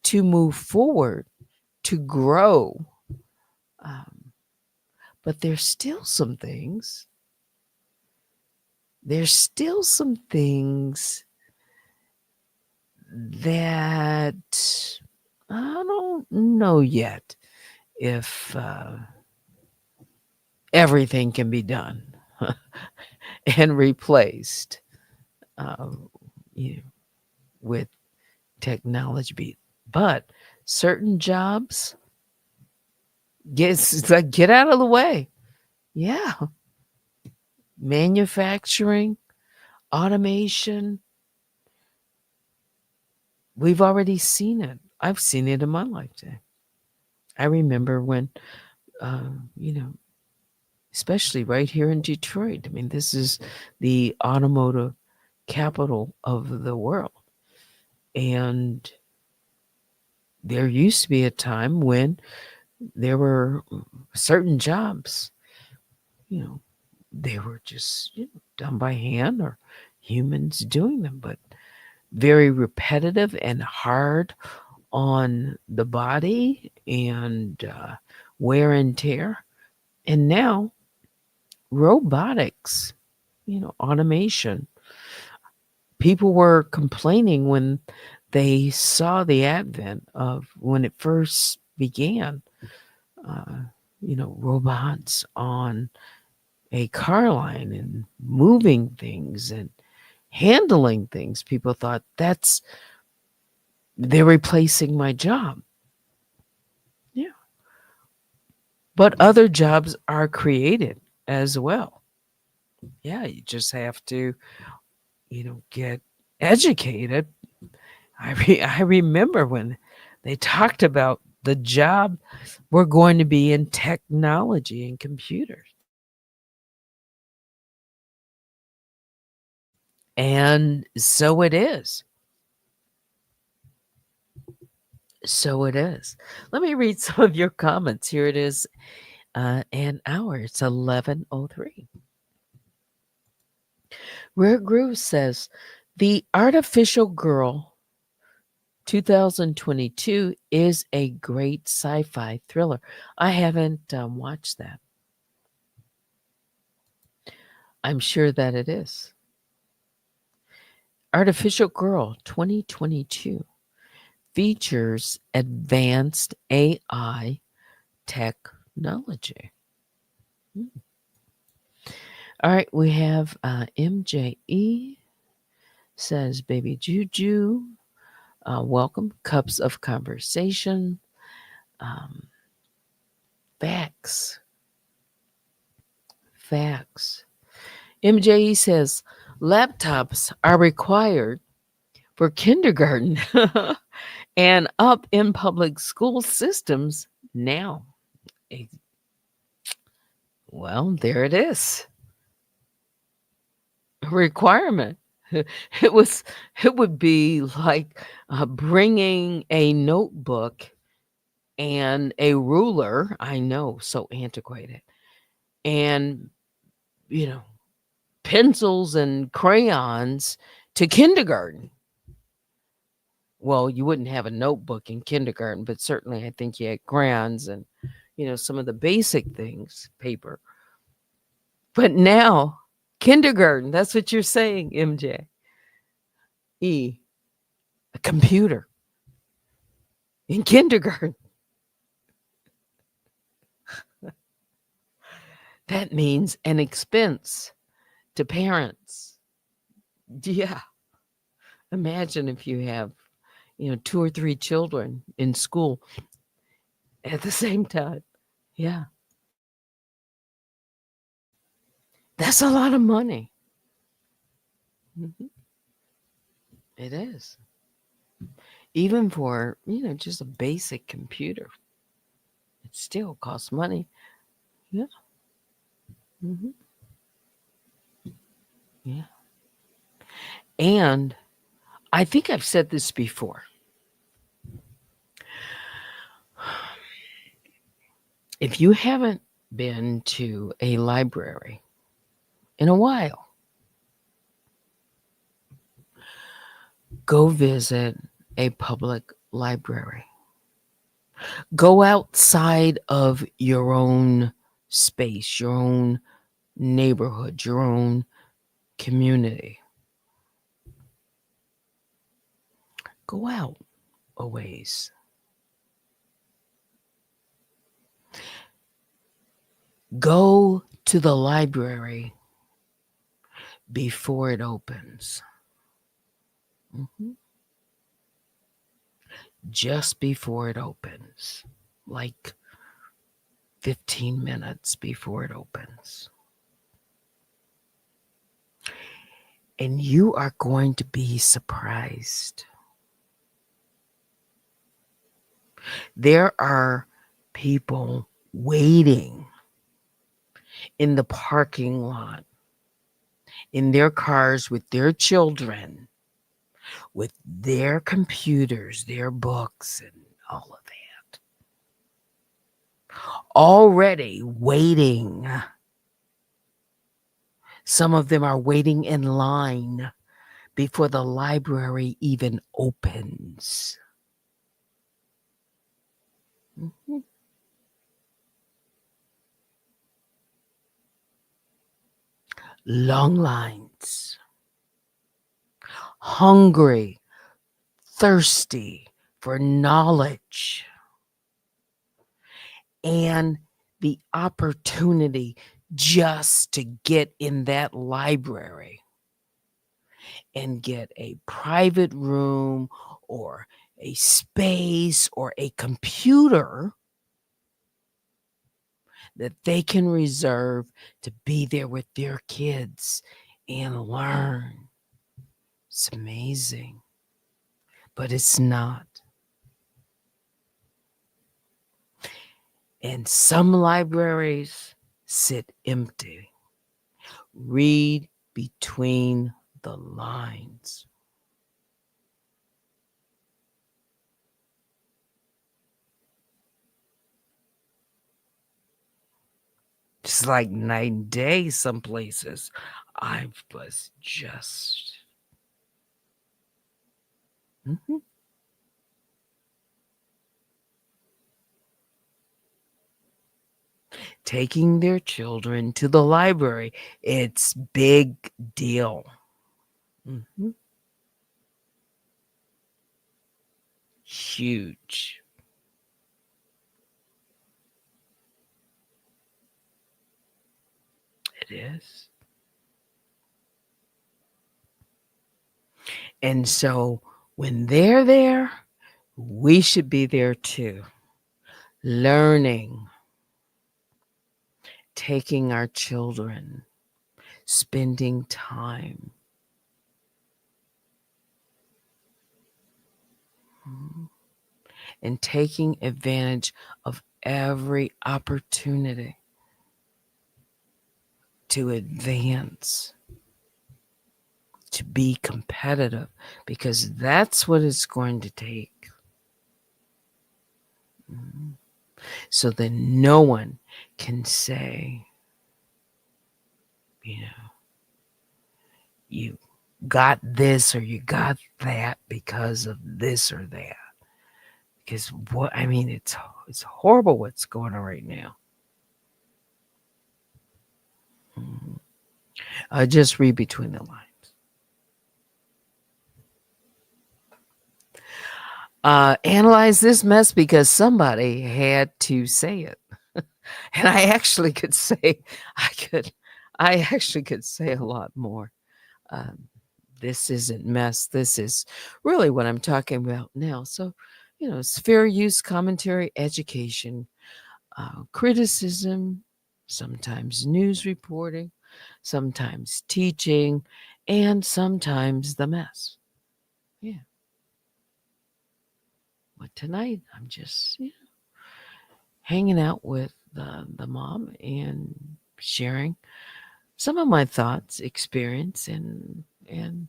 to move forward, to grow. Um, but there's still some things. There's still some things that I don't know yet if everything can be done and replaced um, you know, with technology. But certain jobs, get out of the way. Yeah, manufacturing, automation. We've already seen it. I've seen it in my lifetime. I remember when, you know, especially right here in Detroit. I mean, this is the automotive capital of the world. And there used to be a time when there were certain jobs, you know, they were just done by hand or humans doing them, but very repetitive and hard on the body and wear and tear. And now robotics, automation. People were complaining when they saw the advent of when it first began, uh, robots on a car line and moving things and handling things. People thought they're replacing my job. Yeah. But other jobs are created as well. Yeah, you just have to, get educated. I remember when they talked about the job we're going to be in technology and computers. And so it is. So it is. Let me read some of your comments. Here it is, an hour. It's 11:03. Rare Groove says, "The Artificial Girl 2022 is a great sci-fi thriller." I haven't watched that. I'm sure that it is. Artificial Girl 2022 features advanced AI technology. Hmm. All right, we have MJE says, "Baby Juju, welcome. Cups of Conversation. Um, facts. Facts." MJE says, "Laptops are required for kindergarten and up in public school systems now." Eh, Well, there it is. A requirement. It was. It would be like bringing a notebook and a ruler. I know, so antiquated, and you know, pencils and crayons to kindergarten. Well, you wouldn't have a notebook in kindergarten, but certainly I think you had crayons and some of the basic things, paper. But now, kindergarten, that's what you're saying, MJ. A computer in kindergarten. That means an expense to parents. Yeah. Imagine if you have, two or three children in school. at the same time. Yeah. That's a lot of money. Mhm. It is. Even for, just a basic computer, it still costs money. Yeah. Hmm. Yeah. And I think I've said this before. If you haven't been to a library in a while, go visit a public library. Go outside of your own space, your own neighborhood, your own community. Go out a ways. Go to the library before it opens. Mhm. Just before it opens. Like 15 minutes before it opens. And you are going to be surprised. There are people waiting in the parking lot in their cars with their children, with their computers, their books, and all of that. Already waiting. Some of them are waiting in line before the library even opens. Mhm. Long lines. Hungry, thirsty for knowledge and the opportunity just to get in that library and get a private room or a space or a computer that they can reserve to be there with their kids and learn. It's amazing, but it's not. And some libraries sit empty. Read between the lines. It's like night and day some places. I was just Mhm. Taking their children to the library. It's big deal. Mhm. Huge. It is. And so when they're there, we should be there too, learning, taking our children, spending time. Mhm. And taking advantage of every opportunity to advance, to be competitive, because that's what it's going to take. Mhm. So that no one can say, you know, you got this or you got that because of this or that. Because it's horrible what's going on right now. Mhm. Just read between the lines. Analyze this mess because somebody had to say it. And I actually could say, I could, I actually could say a lot more. Um, this isn't mess. This is really what I'm talking about now. So, It's fair use, commentary, education, criticism, sometimes news reporting, sometimes teaching, and sometimes the mess. Yeah. But tonight, I'm just hanging out with the mom and sharing some of my thoughts, experience, and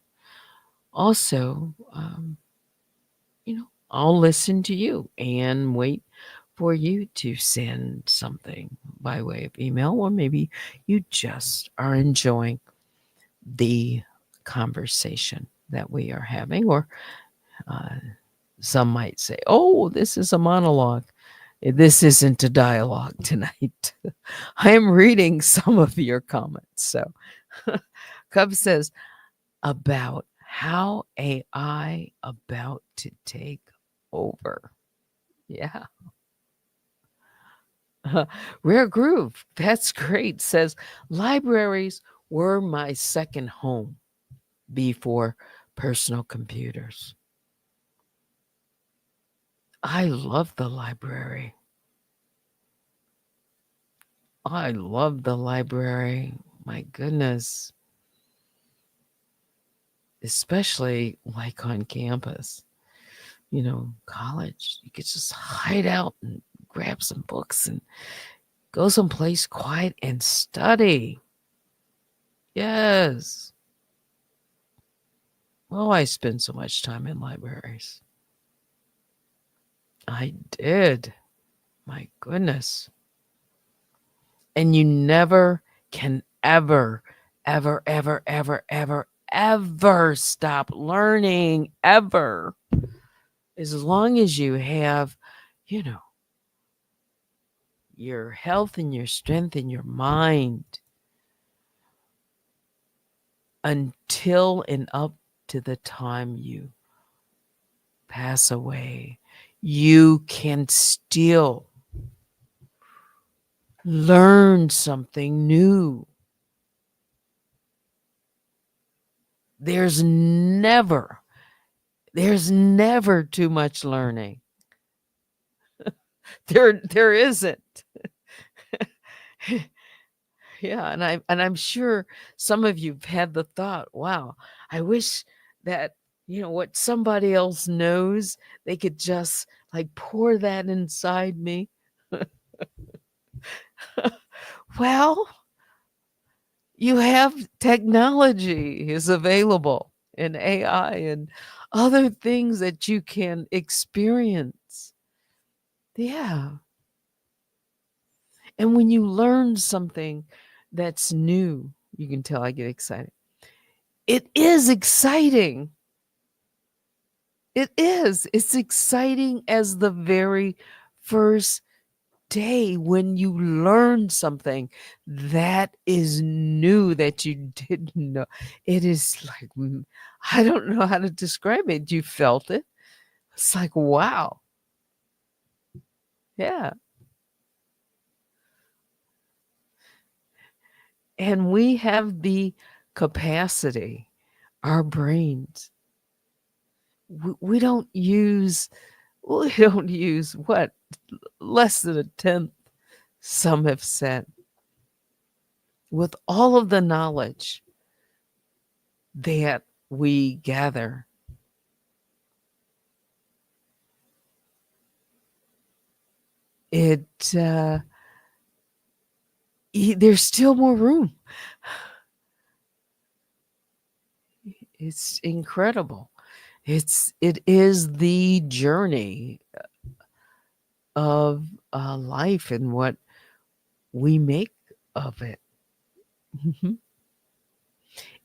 also, I'll listen to you and wait for you to send something by way of email, or maybe you just are enjoying the conversation that we are having, or uh, some might say, "Oh, this is a monologue." This isn't a dialogue tonight. I am reading some of your comments. So, Cub says, about how AI about to take over. Yeah. Rare Groove, that's great. Says, libraries were my second home before personal computers. I love the library. I love the library. My goodness. Especially like on campus, college. You could just hide out and grab some books and go someplace quiet and study. Yes. Oh, I spend so much time in libraries. I did. My goodness. And you never can ever stop learning, ever. As long as you have, you know, your health and your strength and your mind, until and up to the time you pass away, you can still learn something new. There's never, there's never too much learning. There isn't. Yeah, and I'm sure some of you've had the thought, wow, I wish that what somebody else knows, they could just like pour that inside me. Well, you have technology is available, and AI and other things that you can experience. Yeah. And when you learn something that's new, you can tell I get excited. It is exciting. It is. It's exciting as the very first day when you learn something that is new that you didn't know. It is like, I don't know how to describe it. You felt it. It's like, wow. Yeah. And we have the capacity, our brains. We don't use what? Less than a tenth, some have said. With all of the knowledge that we gather, it there's still more room. It's incredible. It is the journey of life and what we make of it. Mhm.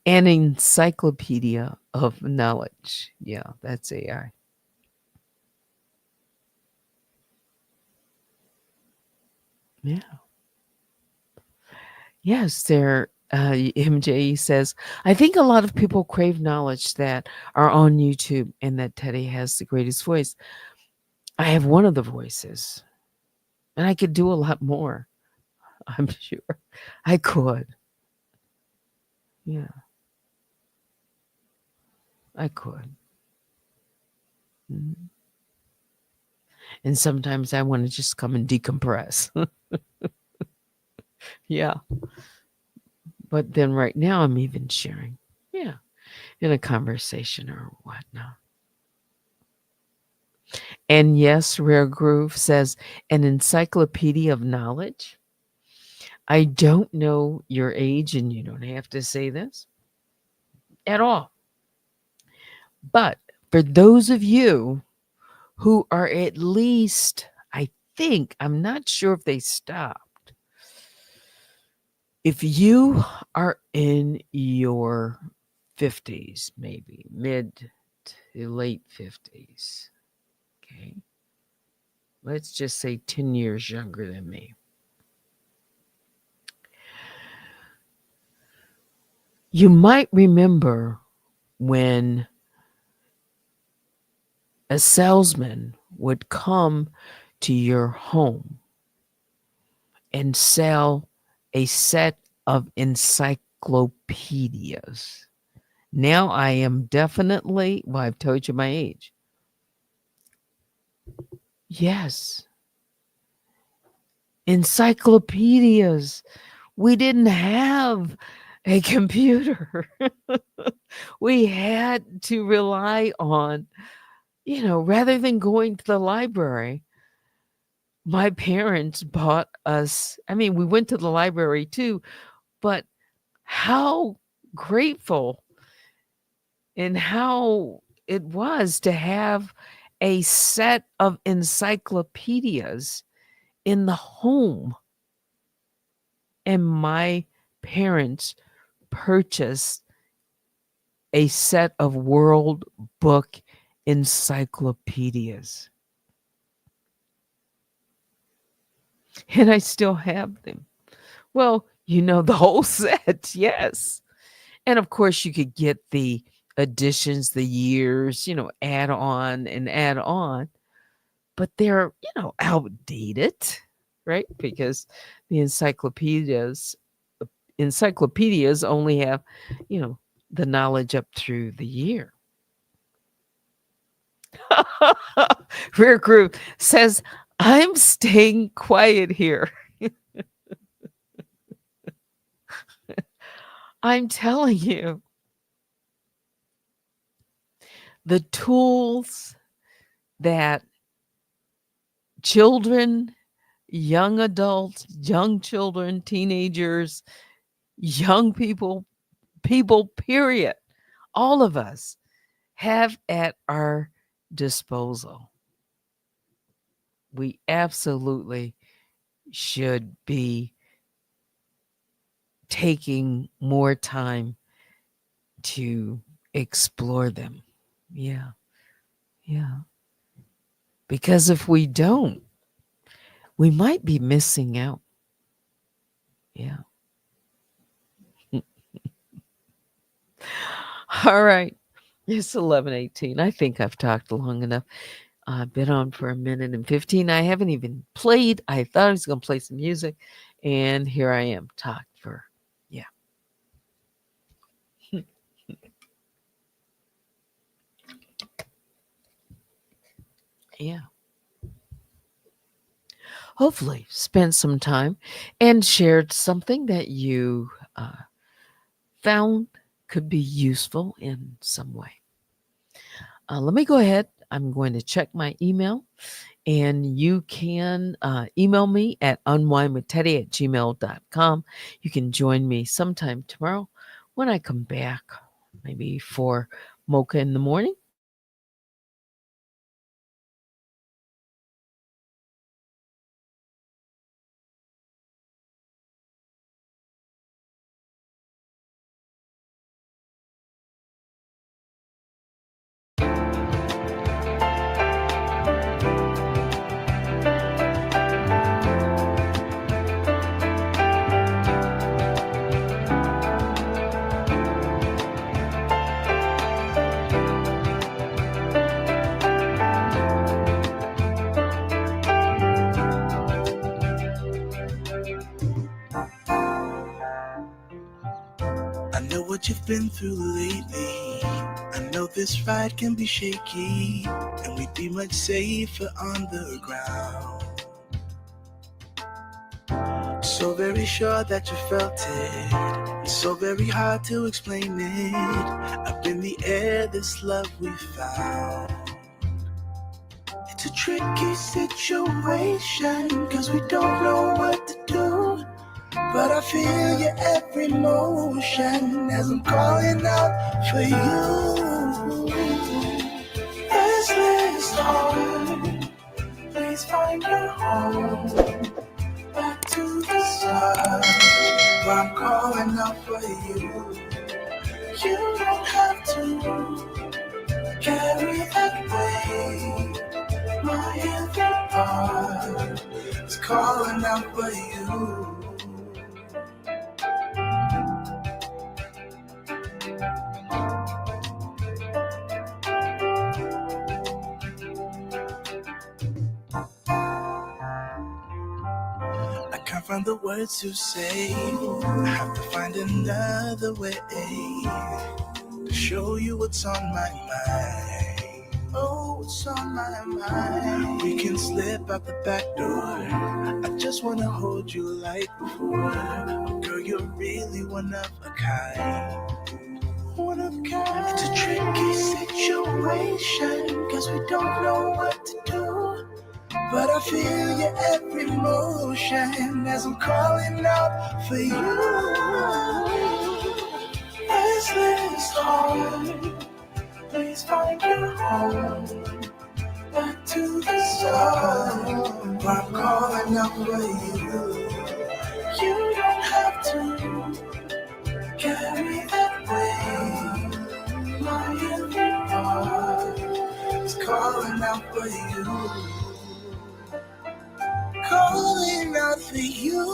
An encyclopedia of knowledge. Yeah, that's AI. Yeah. Yes, there. MJ says, I think a lot of people crave knowledge that are on YouTube and that Teddy has the greatest voice. I have one of the voices and I could do a lot more. I'm sure I could. Yeah, I could. Mhm. And sometimes I want to just come and decompress. Yeah. But then right now I'm even sharing. Yeah. In a conversation or whatnot. And yes, Rare Groove says an encyclopedia of knowledge. I don't know your age, and you don't have to say this at all. But for those of you who are at least, I think, I'm not sure if they stopped. If you are in your 50s, maybe mid to late 50s, okay, let's just say 10 years younger than me. You might remember when a salesman would come to your home and sell a set of encyclopedias. Now I am definitely, well, I've told you my age. Yes, encyclopedias. We didn't have a computer. We had to rely on, rather than going to the library, my parents bought us, we went to the library too, but how grateful and how it was to have a set of encyclopedias in the home. And my parents purchased a set of World Book encyclopedias. And I still have them. Well, the whole set, yes. And of course, you could get the additions, the years, add on and add on. But they're, outdated, right? Because the encyclopedias only have, the knowledge up through the year. Rear Group says, I'm staying quiet here. I'm telling you, the tools that children, young adults, young children, teenagers, young people, period, all of us have at our disposal. We absolutely should be taking more time to explore them. Yeah. Yeah. Because if we don't, we might be missing out. Yeah. All right. It's 11:18. I think I've talked long enough. I've been on for a minute and 15. I haven't even played. I thought I was going to play some music. And here I am, talked for, yeah. Yeah. Hopefully spent some time and shared something that you found could be useful in some way. Let me go ahead. I'm going to check my email, and you can email me at unwinewithteddy@gmail.com. You can join me sometime tomorrow when I come back, maybe for Mocha in the morning. what you've been through lately. I know this ride can be shaky, and we'd be much safer on the ground. So very sure that you felt it. It's so very hard to explain it. Up in the air, this love we found. It's a tricky situation, cause we don't know what to do. But I feel your every motion as I'm calling out for you. Restless heart, please find your home. Back to the start, where I'm calling out for you. You don't have to carry that weight. My every part is calling out for you. I can't find the words to say. I have to find another way to show you what's on my mind. Oh, what's on my mind. We can slip out the back door. I just wanna hold you like before. Oh, girl, you're really one of a kind. One of a kind. It's a tricky situation, cause we don't know what to do. But I feel your every motion as I'm calling out for you. Restless heart, please find your home. Back to the start, where I'm calling out for you. You don't have to carry that weight. My every heart is calling out for you. Calling out for you.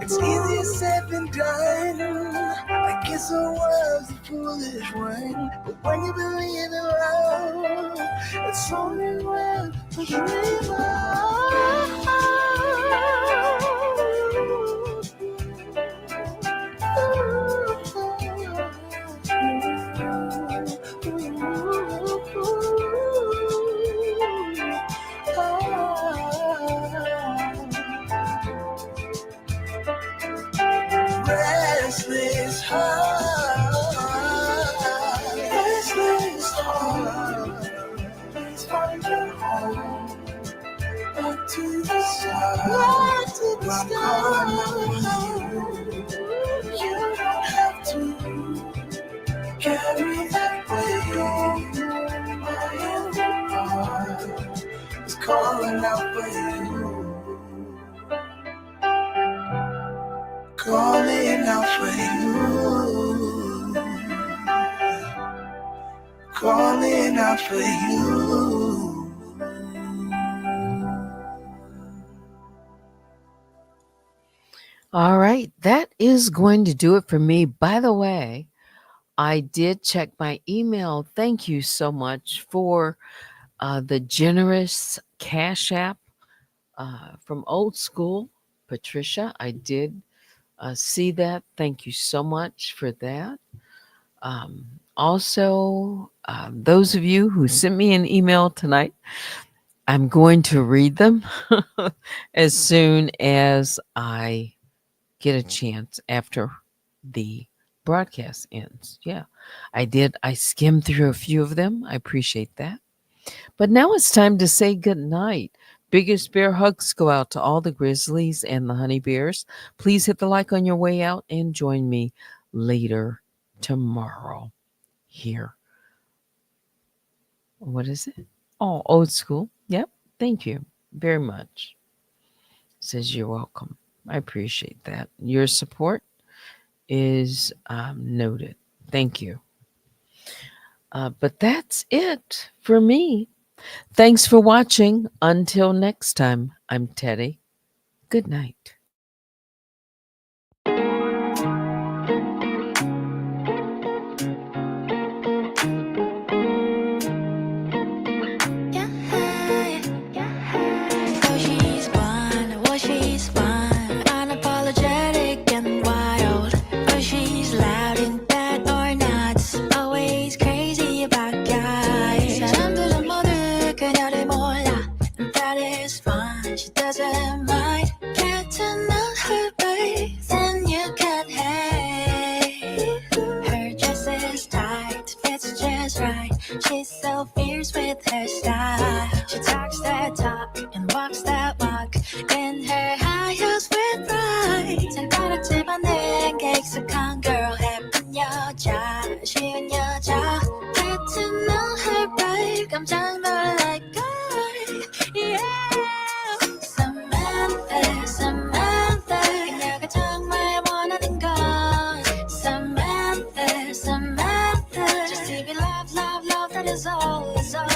It's easier said than done. I guess I was a foolish one, but when you believe in love, it's only worth a restless heart, restless heart. Please find your home. Back to the start, where I'm calling out for you. You don't have to carry that weight. My every heart is calling out for you. Calling out for you. Calling out for you. All right, that is going to do it for me. By the way, I did check my email. Thank you so much for the generous Cash App from Old School, Patricia. I did see that. Thank you so much for that. Also, those of you who sent me an email tonight, I'm going to read them as soon as I get a chance after the broadcast ends. Yeah, I did. I skimmed through a few of them. I appreciate that. But now it's time to say good night. Biggest bear hugs go out to all the grizzlies and the honey bears. Please hit the like on your way out and join me later tomorrow here. What is it? Oh, Old School. Yep. Thank you very much. Says you're welcome. I appreciate that. Your support is noted. Thank you. But that's it for me. Thanks for watching. Until next time, I'm Teddy. Good night. 깜짝 놀랄걸. Yeah. Samantha, Samantha, 그녀가 정말 원하는 건 Samantha, Samantha, just to be loved, love, love, that is all, is all.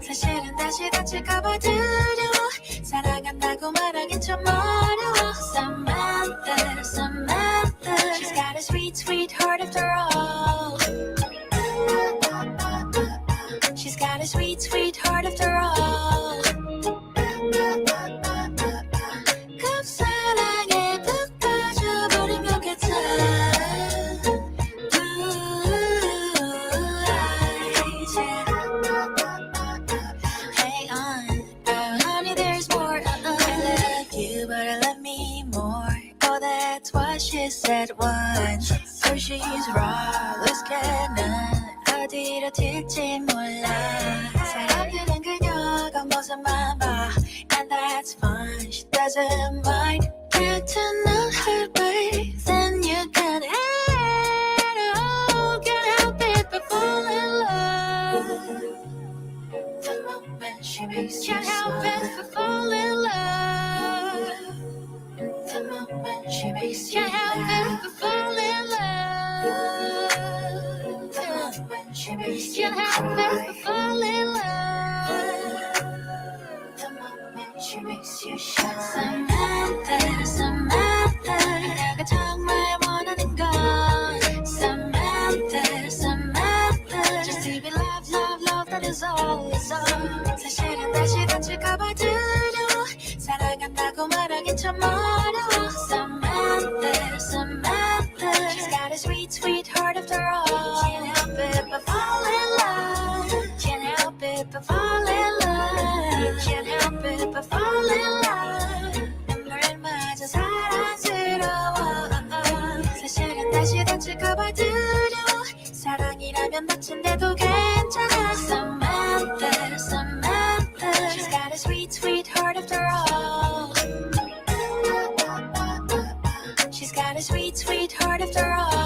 사실은 다시 다칠까봐 두려워. 사랑한다고 말하긴 좀 어려워. Samantha, Samantha, she's got a sweet, sweet heart after all. She's got a sweet, sweet heart after all. 급사랑에 푹 빠져버린 것 같아. Hang on, honey, there's more. I love you, but I love me more. Oh, that's what she said once. So she's wrong. Let's get none. 어디로 튈지 몰라. 사랑하는 그녀가 모습만 봐. And that's fine. She doesn't mind. Get to know her, babe. Then you can can't help it but fall in love. The moment she makes you smile. Can't help it but fall in love. The moment she makes you can't help it but fall in love. The moment she makes you can't help it but fall in love. The moment she makes you shine. Samantha, Samantha, 내가 정말 원하는 건 Samantha, Samantha, just to be loved, love, love, that is all, is all. 사실은 다시 다칠까봐 두려워. 사랑한다고 말하긴 참 어려워. Samantha, Samantha, she's got a sweet, sweet heart after all. Can't help it but fall in love. Can't help it but fall in love. Can't help it but fall in love. 눈물을 맞아 사랑스러워. 사실은 다시 다칠까봐 두려워. 사랑이라면 다친데도 괜찮아. Samantha, Samantha, she's got a sweet, sweet heart after all. She's got a sweet, sweet heart after all.